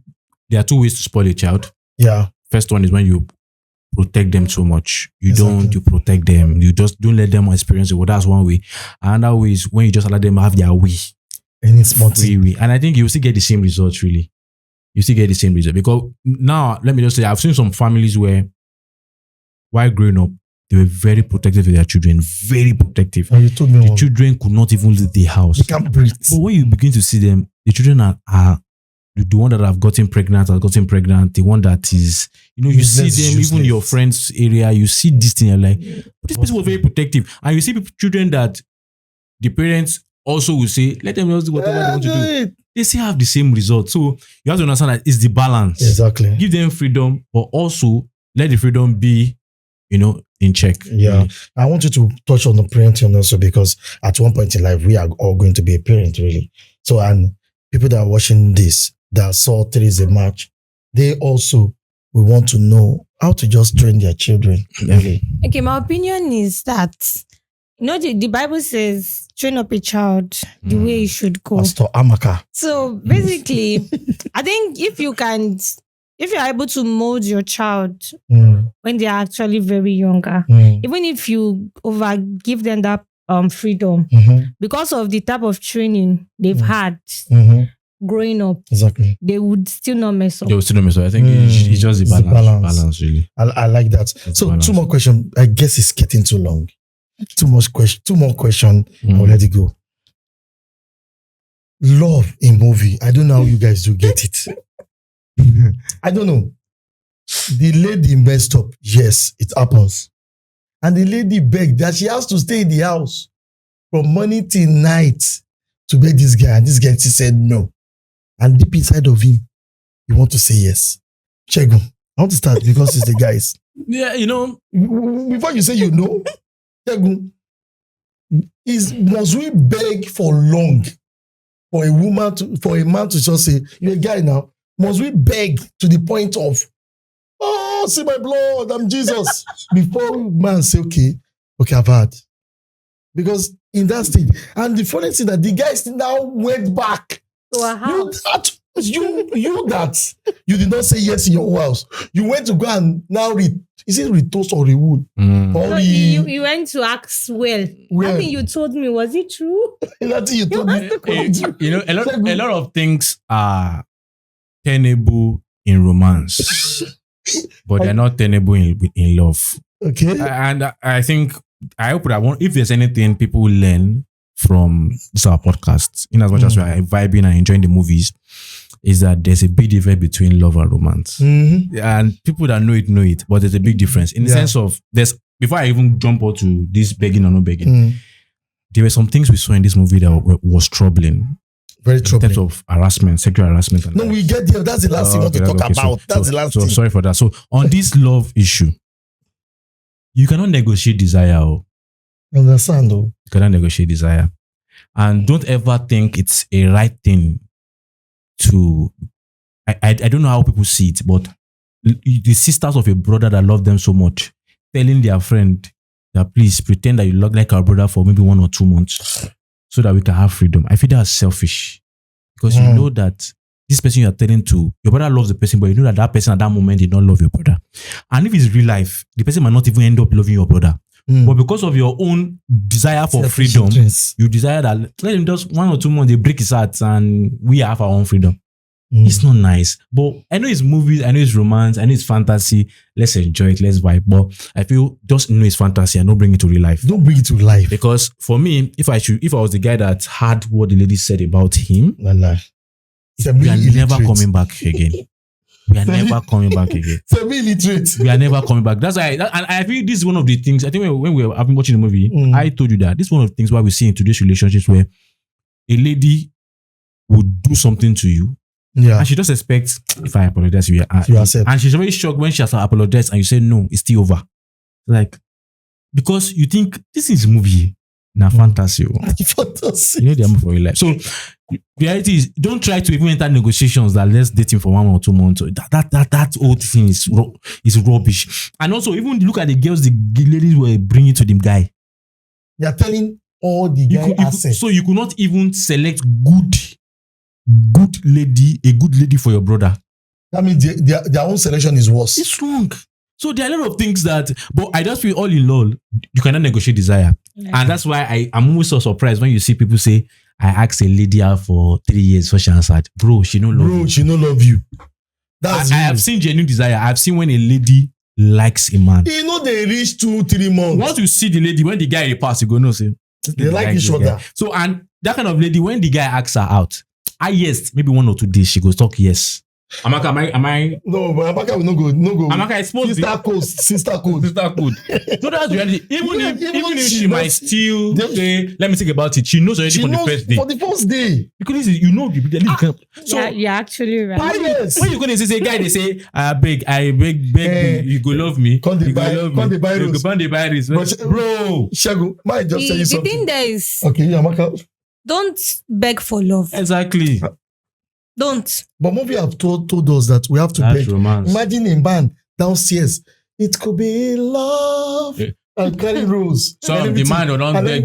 there are two ways to spoil a child. Yeah. First one is when you protect them too much. You Exactly. you protect them. You just don't let them experience it. Well, that's one way. Another way is when you just allow them have their way. Any small Free thing. way. And I think you still get the same results, really. You still get the same result. Because now, let me just say, I've seen some families where, while growing up, they were very protective of their children. Very protective. And you told me The one. children could not even leave the house. They can't breathe. But when you begin to see them, the children are the one that have gotten pregnant, the one that is, you see Useless, them, even in your useless. friends' area, you see this thing, you're like, but this person was very protective. And you see children that the parents also will say, let them just do whatever they want to do. They still have the same result. So you have to understand that it's the balance. Exactly. Give them freedom, but also let the freedom be, in check. Yeah. I want you to touch on the parenting also, because at one point in life, we are all going to be a parent, really. So, and people that are watching this, that saw Theresa match, they also will want to know how to just train their children. Really. Okay, my opinion is that the Bible says train up a child the way he should go. Pastor Amaka. So basically, I think if you're able to mold your child when they're actually very younger, even if you give them that freedom, because of the type of training they've had growing up, Exactly. they would still not mess up. They will still know. So I think it's just the balance. Balance, really. I like that. So balance. 2 more questions. I guess it's getting too long. 2 more questions. I'll let it go. Love in movie. I don't know how you guys do get it. I don't know. The lady messed up. Yes, it happens. And the lady begged that she has to stay in the house from morning till night to beg this guy. And this guy said no. And deep inside of him, you want to say yes. Chegun, I want to start because it's the guys. Yeah, Before you say Chegun, must we beg for long for a man to just say, you're a guy now? Must we beg to the point of, oh, see my blood, I'm Jesus, before man say, okay, I've had. Because in that stage, and the funny thing that the guys now went back. To a house. You did not say yes in your own house. You went to go and now is it retoast or rewood? No, you went to ask well. Well. I think you told me, was it true? That thing you told me. A lot of things are tenable in romance, but they're not tenable in love. Okay. And I hope that if there's anything people will learn from this our podcast, in as much as we are vibing and enjoying the movies, is that there's a big difference between love and romance. And people that know it, but there's a big difference in the sense of before I even jump onto this begging or not begging, there were some things we saw in this movie that was troubling. Very troubling. In terms of harassment, sexual harassment. And we get there. That's the last thing we want to talk about. That's the last thing. Sorry for that. So on this love issue, you cannot negotiate desire. Understand though. You cannot negotiate desire. And don't ever think it's a right thing to... I don't know how people see it, but the sisters of a brother that love them so much, telling their friend that please pretend that you look like our brother for maybe 1 or 2 months so that we can have freedom. I feel that's selfish. Because you know that this person you are telling to, your brother loves the person, but you know that person at that moment did not love your brother. And if it's real life, the person might not even end up loving your brother. But because of your own desire for freedom, you desire that let him just 1 or 2 months, they break his heart and we have our own freedom. It's not nice. But I know it's movies, I know it's romance, I know it's fantasy. Let's enjoy it, let's vibe. But I feel just know it's fantasy and don't bring it to real life. Don't bring it to life. Because for me, if I was the guy that had what the lady said about him, we are never coming back again. We are never coming back again. Semi-illiterate. We are never coming back. That's why, and I feel this is one of the things. I think when we have been watching the movie, I told you that this is one of the things why we see in today's relationships where a lady would do something to you, and she just expects, if I apologize, you accept. And she's very shocked when she has apologized and you say no, it's still over. Like, because you think this is a movie. na fantasy. Fantasy. You know they are for your life. So reality is, don't try to even enter negotiations that let's date him for 1 or 2 months. That old thing is rubbish. And also, even look at the girls, the ladies were bringing to the guy. They are telling all the guy assets. So you could not even select good lady, a good lady for your brother. That means their own selection is worse. It's wrong. So there are a lot of things that, but I just feel all in all, you cannot negotiate desire. Yeah. And that's why I'm always so surprised when you see people say, I asked a lady out for 3 years, so she answered, bro, she no love you. She no love you. That's I have seen genuine desire. I've seen when a lady likes a man. You know they reach 2-3 months. Once you see the lady, when the guy repass, you go no say they like each other. So and that kind of lady, when the guy asks her out, yes, maybe 1 or 2 days, she goes talk yes. Amaka, am I? No, but Amaka will no go. Amaka is supposed sister code. So that's reality. Even if she might still say, let me think about it. She knows already for the first day. For the first day. Because you know the so yeah, you're actually right. When you're gonna say guy, they say, I beg you go love me. Come the virus. Bro. Shago, might just tell you something. The thing there is, okay, Amaka. Don't beg for love. Exactly. Don't. But movie have told us that we have to beg. Romance. Imagine a man downstairs. It could be love. Yeah. And carry rose. So the man will not beg.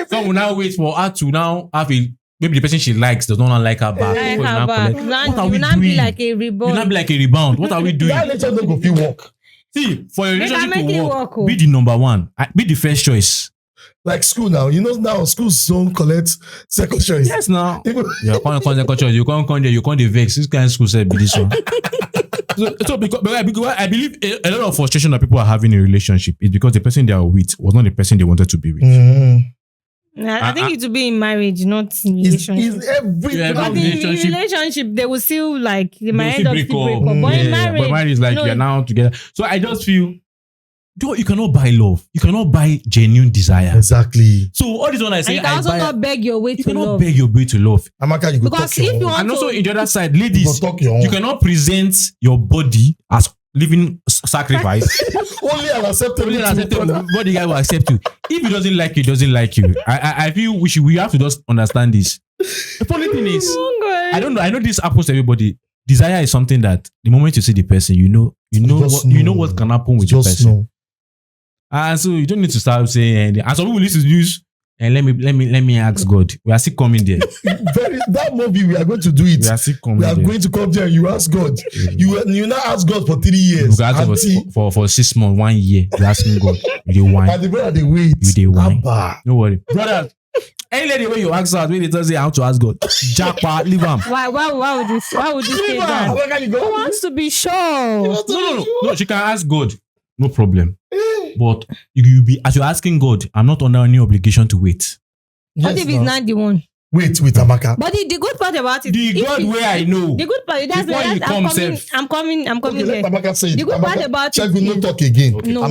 Some will now wait for her to now have maybe the person she likes does not like her back. What are we doing? Be like a rebound. You not be like a rebound. What are we doing? That later don't go feel work. See, for your relationship to work, be the number one. Be the first choice. Like school now, you know now schools don't collect second choice. Yes, now. You can't second choice. You can't come there. You can't vex. This kind of school said be this one. so because I believe a lot of frustration that people are having in a relationship is because the person they are with was not the person they wanted to be with. I think it will be in marriage, not in relationship. But in relationship, they will still like they might end up break up. But in marriage, is like you're now together. So I just feel. You cannot buy love. You cannot buy genuine desire. Exactly. So all this one I say, and you can also not beg your way to love. You cannot beg your way to love. Amaka, you go because talk your if you own. want and also to, in the other side, ladies, you cannot present your body as living sacrifice. Only an acceptable body guy will accept you. If he doesn't like you, doesn't like you. I feel we have to just understand this. The funny thing is, I don't know. I know this happens to everybody. Desire is something that the moment you see the person, you know what can happen with the person. And so you don't need to start saying anything. And some people need to use and let me ask God. We are still coming there. That movie we are going to do it. We are still coming. We are going to come there and you ask God. You now ask God for 3 years. You ask for 6 months, 1 year. You asking God. You dey whine. And the brother they wait. You dey whine. No worry, brother. Any lady when you ask her, when they tell say how to ask God, jackpot, leave him. Why would you say that? Who wants to be sure? No. She can ask God. No problem. But you be as you're asking God, I'm not under any obligation to wait. What if he's not the one? Wait, Amaka. But the good part about it, the God where I know. The good part, I'm coming there. Amaka say the good part about it. Will not talk again. Okay. No,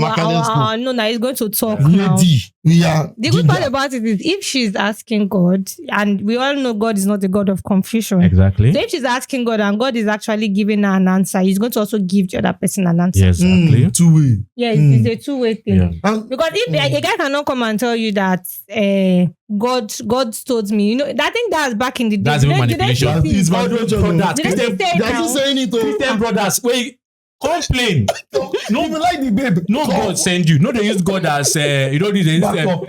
he's going to talk Lady, now. The good part about it is if she's asking God, and we all know God is not a God of confusion. Exactly. So if she's asking God and God is actually giving her an answer, he's going to also give the other person an answer. Yes, exactly. Two-way. Yeah, it's a two-way thing. Yeah. Because if a guy cannot come and tell you that God told me, I think that's back in the day. That's even manipulation. It's manipulation. Christian brothers, wait, complain. No, you like the babe. No, God send you. No, they use God as they use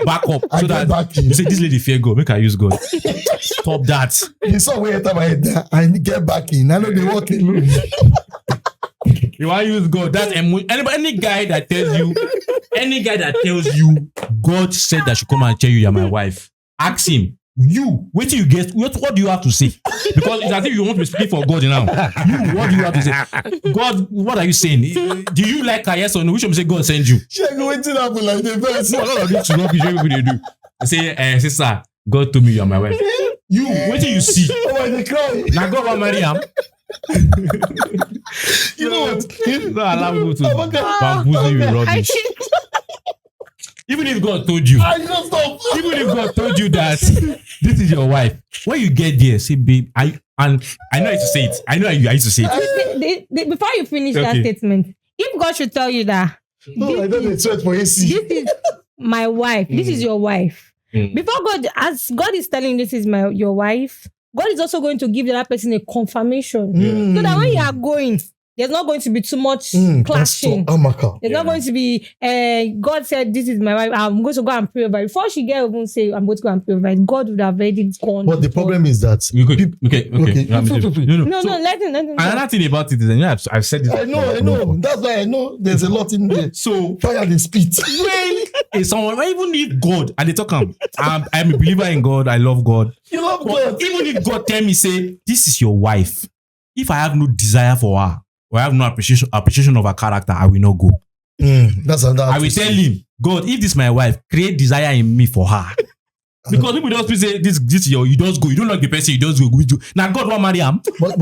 backup. So that you say this lady fear God, make her use God. Stop that. You saw where enter my head there and get back in. I know they walk alone. You want to use God? That's any guy that tells you God said that should come and tell you you're my wife. Ask him. Wait till you get what do you have to say? Because it's as if you want to be speaking for God now. What do you have to say? God, what are you saying? Do you like her? Yes or no? Which one say God send you? Waiting happen like the first. No, all of this should not be what they do. They say, sister, God told me you're my wife. Wait till you see. Oh my, they cry. Now God will marry him. You know what? Don't allow people to bamboozle you rubbish. Even if God told you, even if God told you that this is your wife, when you get there, say, babe, I know how to say it. I know how you used to say it. Before you finish that statement, if God should tell you that, I don't sweat for AC. my wife. This is your wife. Before God, as God is telling this is your wife, God is also going to give the other person a confirmation. So that when you are going, there's not going to be too much clashing. There's not going to be, God said, this is my wife. I'm going to go and pray over it. Before she get even say, I'm going to go and pray over it, God would have already gone. But the problem is that... No, let him. Another thing about it is, I've said this. I know. That's why I know there's a lot in there. So, fire the spit. When someone, even if God, and they talk, I'm a believer in God, I love God. You love God. Even if God tell me, say, this is your wife, if I have no desire for her, or I have no appreciation of her character, I will not go. That's another. I will tell him, God, if this is my wife, create desire in me for her. Because people just say this you just go. You don't like the person, you just go with you. Now God won't marry him. But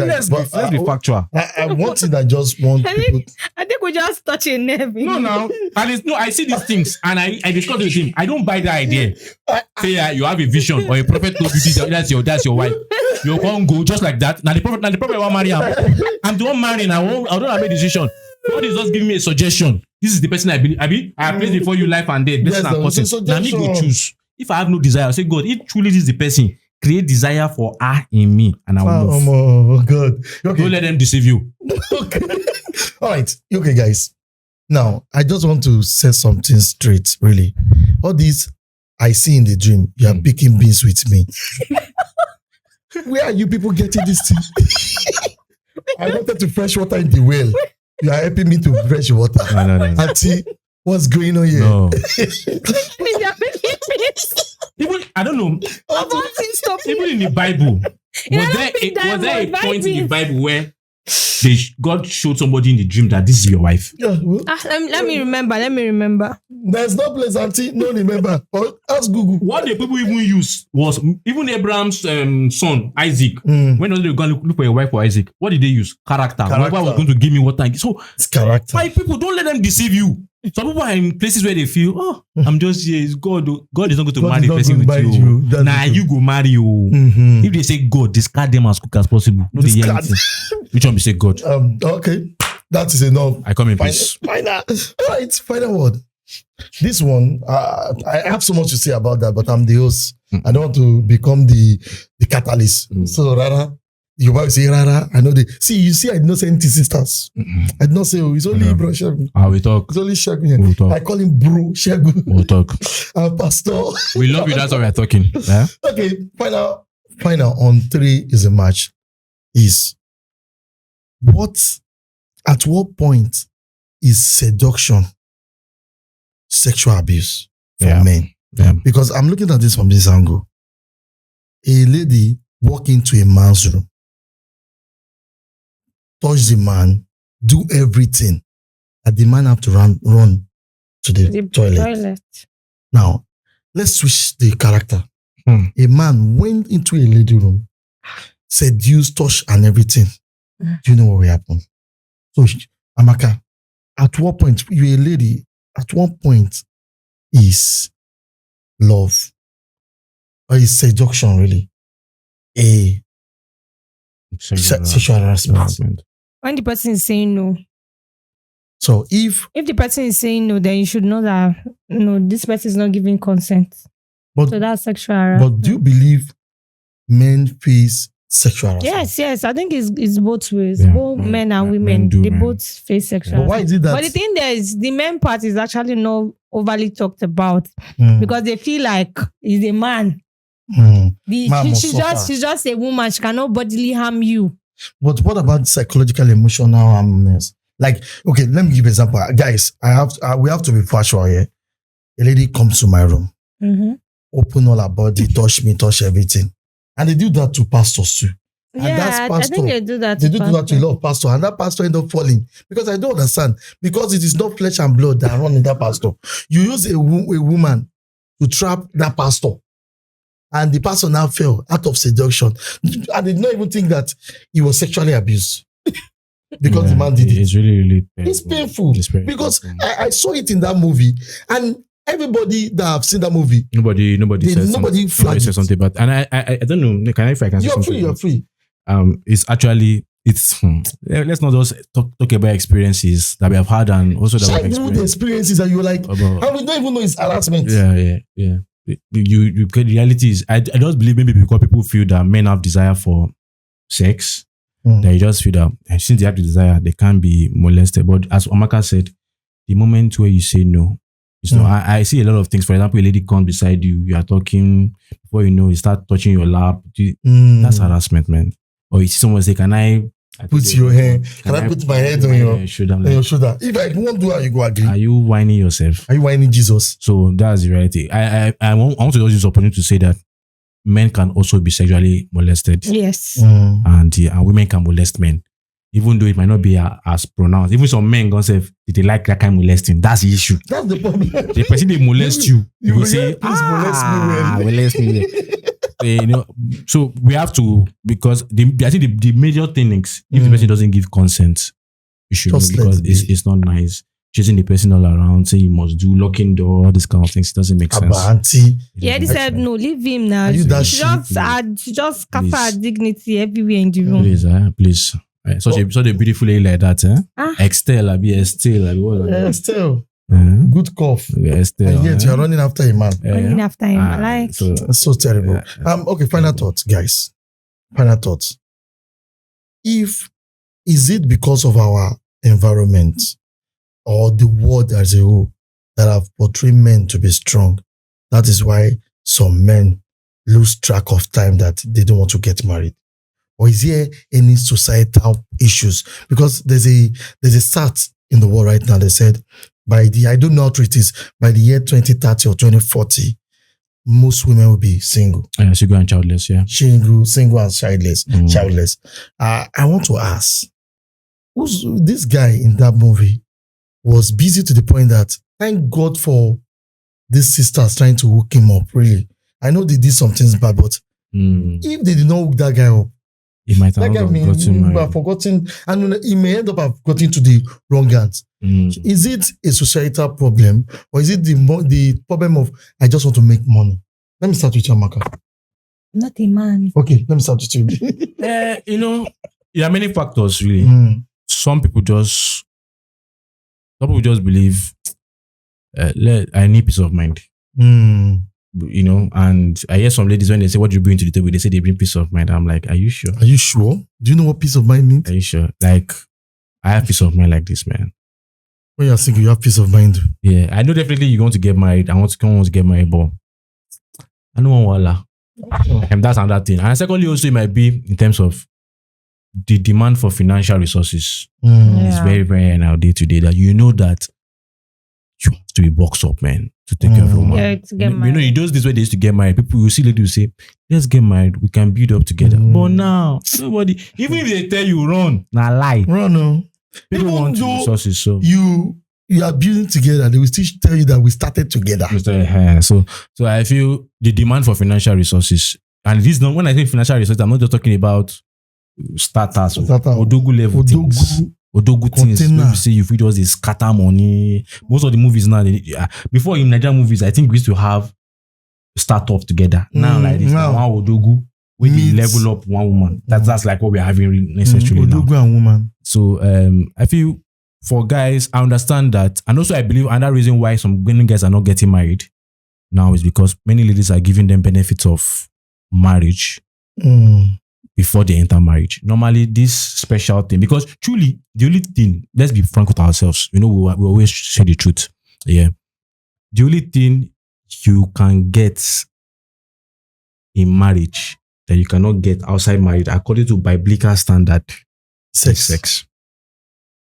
Let's be factual. I want it. I just want people. I think we just touch a nerve. No. And I see these things and I discuss with him. I don't buy the idea. Say you have a vision or a prophet told you this, that's your wife. You can't go just like that. Now the prophet won't marry him. I'm the one marrying. I don't have a decision. God is just giving me a suggestion. This is the person I believe. I have placed before you life and death. This is a now me go choose. If I have no desire, I say, God, if truly this is the person, create desire for her in me, and I will move. Oh God! Okay. Don't let them deceive you. Okay. All right. Okay, guys. Now, I just want to set something straight. Really, all these I see in the dream. You are picking beans with me. Where are you people getting this thing? I wanted to fresh water in the well. You are helping me to fresh water. No. Auntie, what's going on here? No. Even I don't know. Even in the Bible, was there a point in the Bible where God showed somebody in the dream that this is your wife? Yeah, well, let me remember. There's no place, Auntie. No, remember. Or ask Google. What the people even used was even Abraham's son Isaac. When they were going to look for a wife for Isaac, what did they use? Character. Whoever was going to give me water. So it's character. Why people don't let them deceive you? Some people are in places where they feel, I'm just here. It's God. God is not going to marry the person with you. Nah, you go marry you. If they say God, discard them as quick as possible. No, they which one we say God? Okay, that is enough. I come in peace. Final. All right, final word. This one, I have so much to say about that, but I'm the host. I don't want to become the catalyst. So, Rara, you might say Rara. I know you see, I did not say anything, sisters. I did not say, it's only Bro Shegun. We talk. It's only Shegun. We'll talk. I call him Bro Shegun. We'll talk. Pastor. We love you, that's why we're talking. Yeah? Okay, final on 3 is a match. Is at what point is seduction sexual abuse for men? Yeah. Because I'm looking at this from this angle. A lady walk into a man's room, touch the man, do everything, and the man have to run to the toilet. Now, let's switch the character. A man went into a lady room, seduced, touch, and everything. Do you know what will happen? So, Amaka, at what point, you're a lady, at what point is love or is seduction really a sexual harassment? When the person is saying no. So if the person is saying no, then you should know that this person is not giving consent. So that's sexual harassment. But do you believe men face sexual harassment? Yes. I think it's both ways. Both men and women, they both face sexual harassment. Why is it that? But the thing there is, the men part is actually not overly talked about because they feel like he's a man. She's just a woman. She cannot bodily harm you. But what about psychological, emotional harmness? Like, okay, let me give an example. Guys, we have to be factual here. A lady comes to my room, open all her body, touch me, touch everything. And they do that to pastors too. And that's pastor. I think they do that to a lot of pastors. And that pastor end up falling. Because I don't understand. Because it is not flesh and blood that run in that pastor. You use a woman to trap that pastor. And the pastor now fell out of seduction. I did not even think that he was sexually abused. Because the man did it. It's really painful. It's painful. Because I saw it in that movie. And everybody that have seen that movie, nobody said something. But and I don't know. If I can say something. You're free. It's it's let's not just talk about experiences that we have had and also that we have Share the experienced. experiences that you're like, About- and we don't even know it's harassment. Yeah. You the reality is, I just believe maybe because people feel that men have desire for sex, that you just feel that since they have the desire, they can't be molested. But as Omaka said, the moment where you say no, it's not. I see a lot of things. For example, a lady comes beside you, you are talking, before you know, you start touching your lap. That's harassment, man. Or you see someone say, "Can I Put your hand? Can I put my head on your shoulder?" on your shoulder? If I won't do it, you go agree. Are you whining yourself? Are you whining Jesus? So that's the reality. I want to use this opportunity to say that men can also be sexually molested, Yes. and women can molest men, even though it might not be as pronounced. Even some men gonna say they like that kind of molesting. That's the issue. That's the problem. The person they molest you will say, please molest me well. molest me well. So we have to, because I think the major thing is, if the person doesn't give consent, you should Just know, let because it be. it's not nice. Chasing the person all around, saying you must do, locking door, this kind of things, it doesn't make sense. Abba, auntie. Yeah, they said no, leave him now. Are you that She just scatter her Please. dignity everywhere in the room. Please. Such a beautiful lady like that, Estelle, Still, Uh-huh. good cough. Estelle. And yet you're running after a man. Running after him. Like, So, That's so terrible. Okay, final thoughts, guys. Final thoughts. Is it because of our environment or the world as a whole that have portrayed men to be strong? That is why some men lose track of time that they don't want to get married. Or is there any societal issues? Because there's a stat in the world right now that said I don't know how true it is, by the year 2030 or 2040, most women will be single. single and childless, yeah. Single and childless. I want to ask, this guy in that movie was busy to the point that, thank God for these sisters trying to hook him up, really. I know they did some things bad, but if they did not hook that guy up, He might that have guy may gotten have married. forgotten, and he may end up have gotten to the wrong hands. Is it a societal problem, or is it the problem of, I just want to make money? Let me start with Amaka. not a man. Okay, let me start with you. There are many factors, really. Some people just believe, I need peace of mind. And I hear some ladies when they say, "What do you bring to the table?" They say they bring peace of mind. I'm like, are you sure? Are you sure? Do you know what peace of mind means? Are you sure? Like, I have peace of mind like this, man. When you're single, you have peace of mind. Yeah, I know definitely you're going to get married. I want to get married, but I don't want wala. And that's another thing. And secondly, also it might be in terms of the demand for financial resources. It's Yeah. very, very now day to day that you know that you have to be boxed up, man, to take care of your man. Yeah, to get You know, married. in those days where they used to get married, people will see ladies will say, "Let's get married, we can build up together." But now, nobody, even if they tell you run, nah lie. Run, no. People Even want though resources, so you are building together, they will still tell you that we started together. So I feel the demand for financial resources, and this when I say financial resources, I'm not just talking about starters, Odogu level things. Odogu things. Container. People say if we just scatter money. Most of the movies now, before in Nigerian movies, I think we used to have startup together. Now like this, now. one Odogu, we Meets. level up one woman. That's like what we're having necessarily now. Odogu and woman. So I feel for guys, I understand that, and also I believe another reason why some women guys are not getting married now is because many ladies are giving them benefits of marriage before they enter marriage. Normally, this special thing, because truly, the only thing, let's be frank with ourselves, we always say the truth. Yeah. The only thing you can get in marriage that you cannot get outside marriage, according to biblical standard, sex.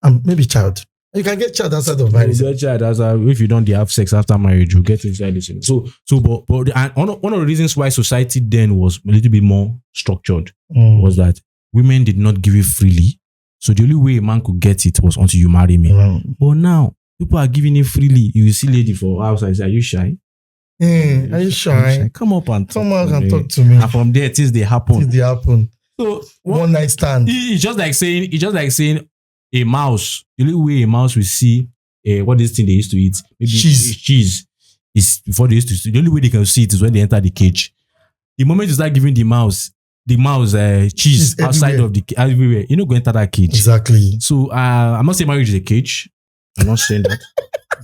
And maybe child. You can get child outside of marriage. You get child if you don't have sex after marriage, you get inside this. But and one of the reasons why society then was a little bit more structured was that women did not give it freely. So the only way a man could get it was until you marry me. But now people are giving it freely. You will see lady for outside say, "Are you shy? Are you shy? Come up and Come on and talk to me. And from there, things they happen. Things they happen. So One night stand. It's just like saying a mouse. The only way a mouse will see what this thing they used to eat, maybe cheese, is before they used to see. The only way they can see it is when they enter the cage. The moment you start giving the mouse the mouse cheese outside everywhere. of the everywhere. You know, go enter that cage. Exactly. So I'm not saying marriage is a cage. I'm not saying that,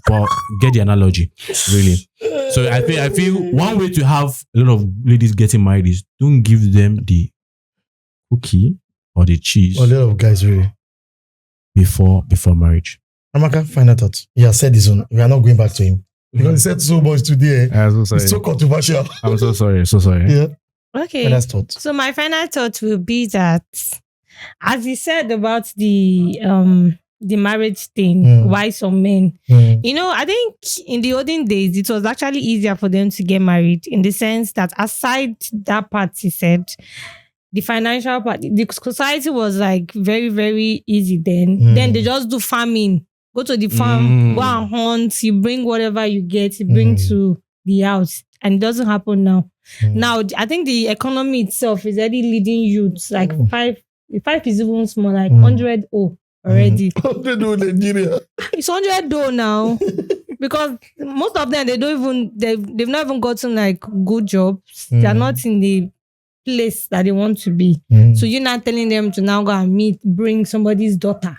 but get the analogy, really. So I feel one way to have a lot of ladies getting married is don't give them the cookie or the cheese A lot of guys really. before marriage. Amaka, final thought. He has said this one. We are not going back to him. Because he said so much today. I'm so sorry. It's so controversial. I'm so sorry. So sorry. Yeah. Okay. Final thought. So my final thought will be that, as he said about the marriage thing, why some men, you know, I think in the olden days it was actually easier for them to get married, in the sense that aside that part he said, the financial part, the society was like very, very easy then. Then they just do farming. Go to the farm, go and hunt, you bring whatever you get, you bring to the house. And it doesn't happen now. Now, I think the economy itself is already leading youths, like five is even small, like 100 already. 100 Nigeria. It's 100 now. Because most of them, they've not even gotten like good jobs. They're not in the place that they want to be. So you're not telling them to now go and bring somebody's daughter.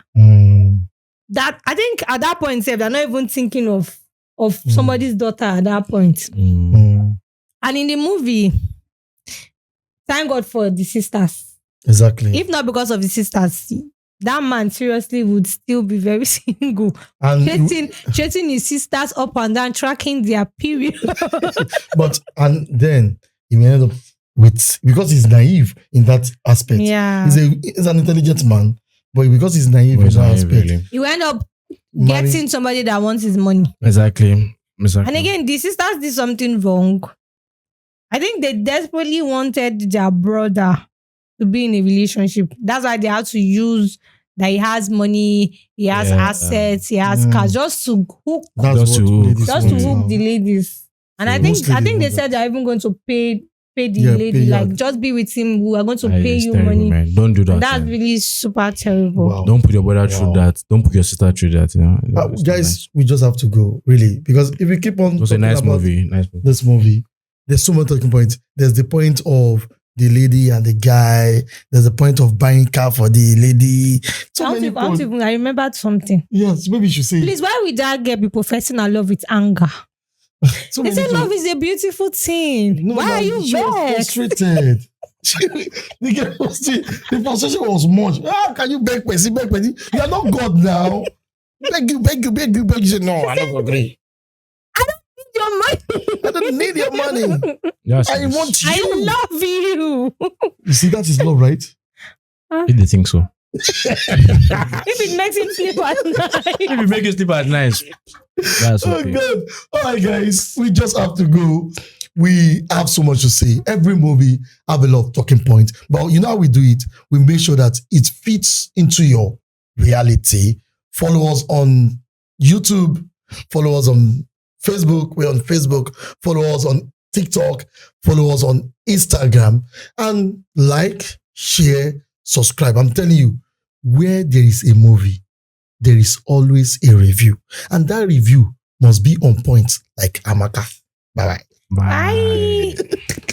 That I think at that point, they're not even thinking of somebody's daughter at that point. And in the movie, thank God for the sisters. Exactly. If not because of the sisters, that man seriously would still be very single. And chasing his sisters up and down, tracking their period. And then he may end up with, because he's naive in that aspect. Yeah. He's an intelligent man, but because he's naive in that aspect. Really. You end up getting somebody that wants his money. Exactly. And again, the sisters did something wrong. I think they desperately wanted their brother to be in a relationship. That's why they had to use that he has money, he has assets, he has cars, just to hook the ladies. And I think they said they're even going to pay the lady, like just be with him. We are going to pay you money. Man. Don't do that. And that's really super terrible. Wow. Don't put your brother through that. Don't put your sister through that. You know, guys, we just have to go, really, because if we keep on, it was a nice movie. This movie, there's so many talking points. There's the point of the lady and the guy. There's the point of buying car for the lady. I remembered something. Yes, maybe you should say. Please, why would that girl be professing her love with anger? They say love is a beautiful thing. No, why are you vexed? Frustrated. The frustration was much. How can you beg Pesi? You are not God now. Beg you. You say, no, I don't agree. I don't need your money. I don't need your money. Yes, I want you. I love you. You see, that is love, right? If they think so. If it makes him sleep at night. If it makes you sleep at night. That's okay. Oh God. All right, guys. We just have to go. We have so much to say. Every movie have a lot of talking points. But you know how we do it? We make sure that it fits into your reality. Follow us on YouTube. Follow us on Facebook. We're on Facebook. Follow us on TikTok. Follow us on Instagram. And like, share, subscribe. I'm telling you, where there is a movie, there is always a review. And that review must be on point like Amaka. Bye-bye. Bye. Bye.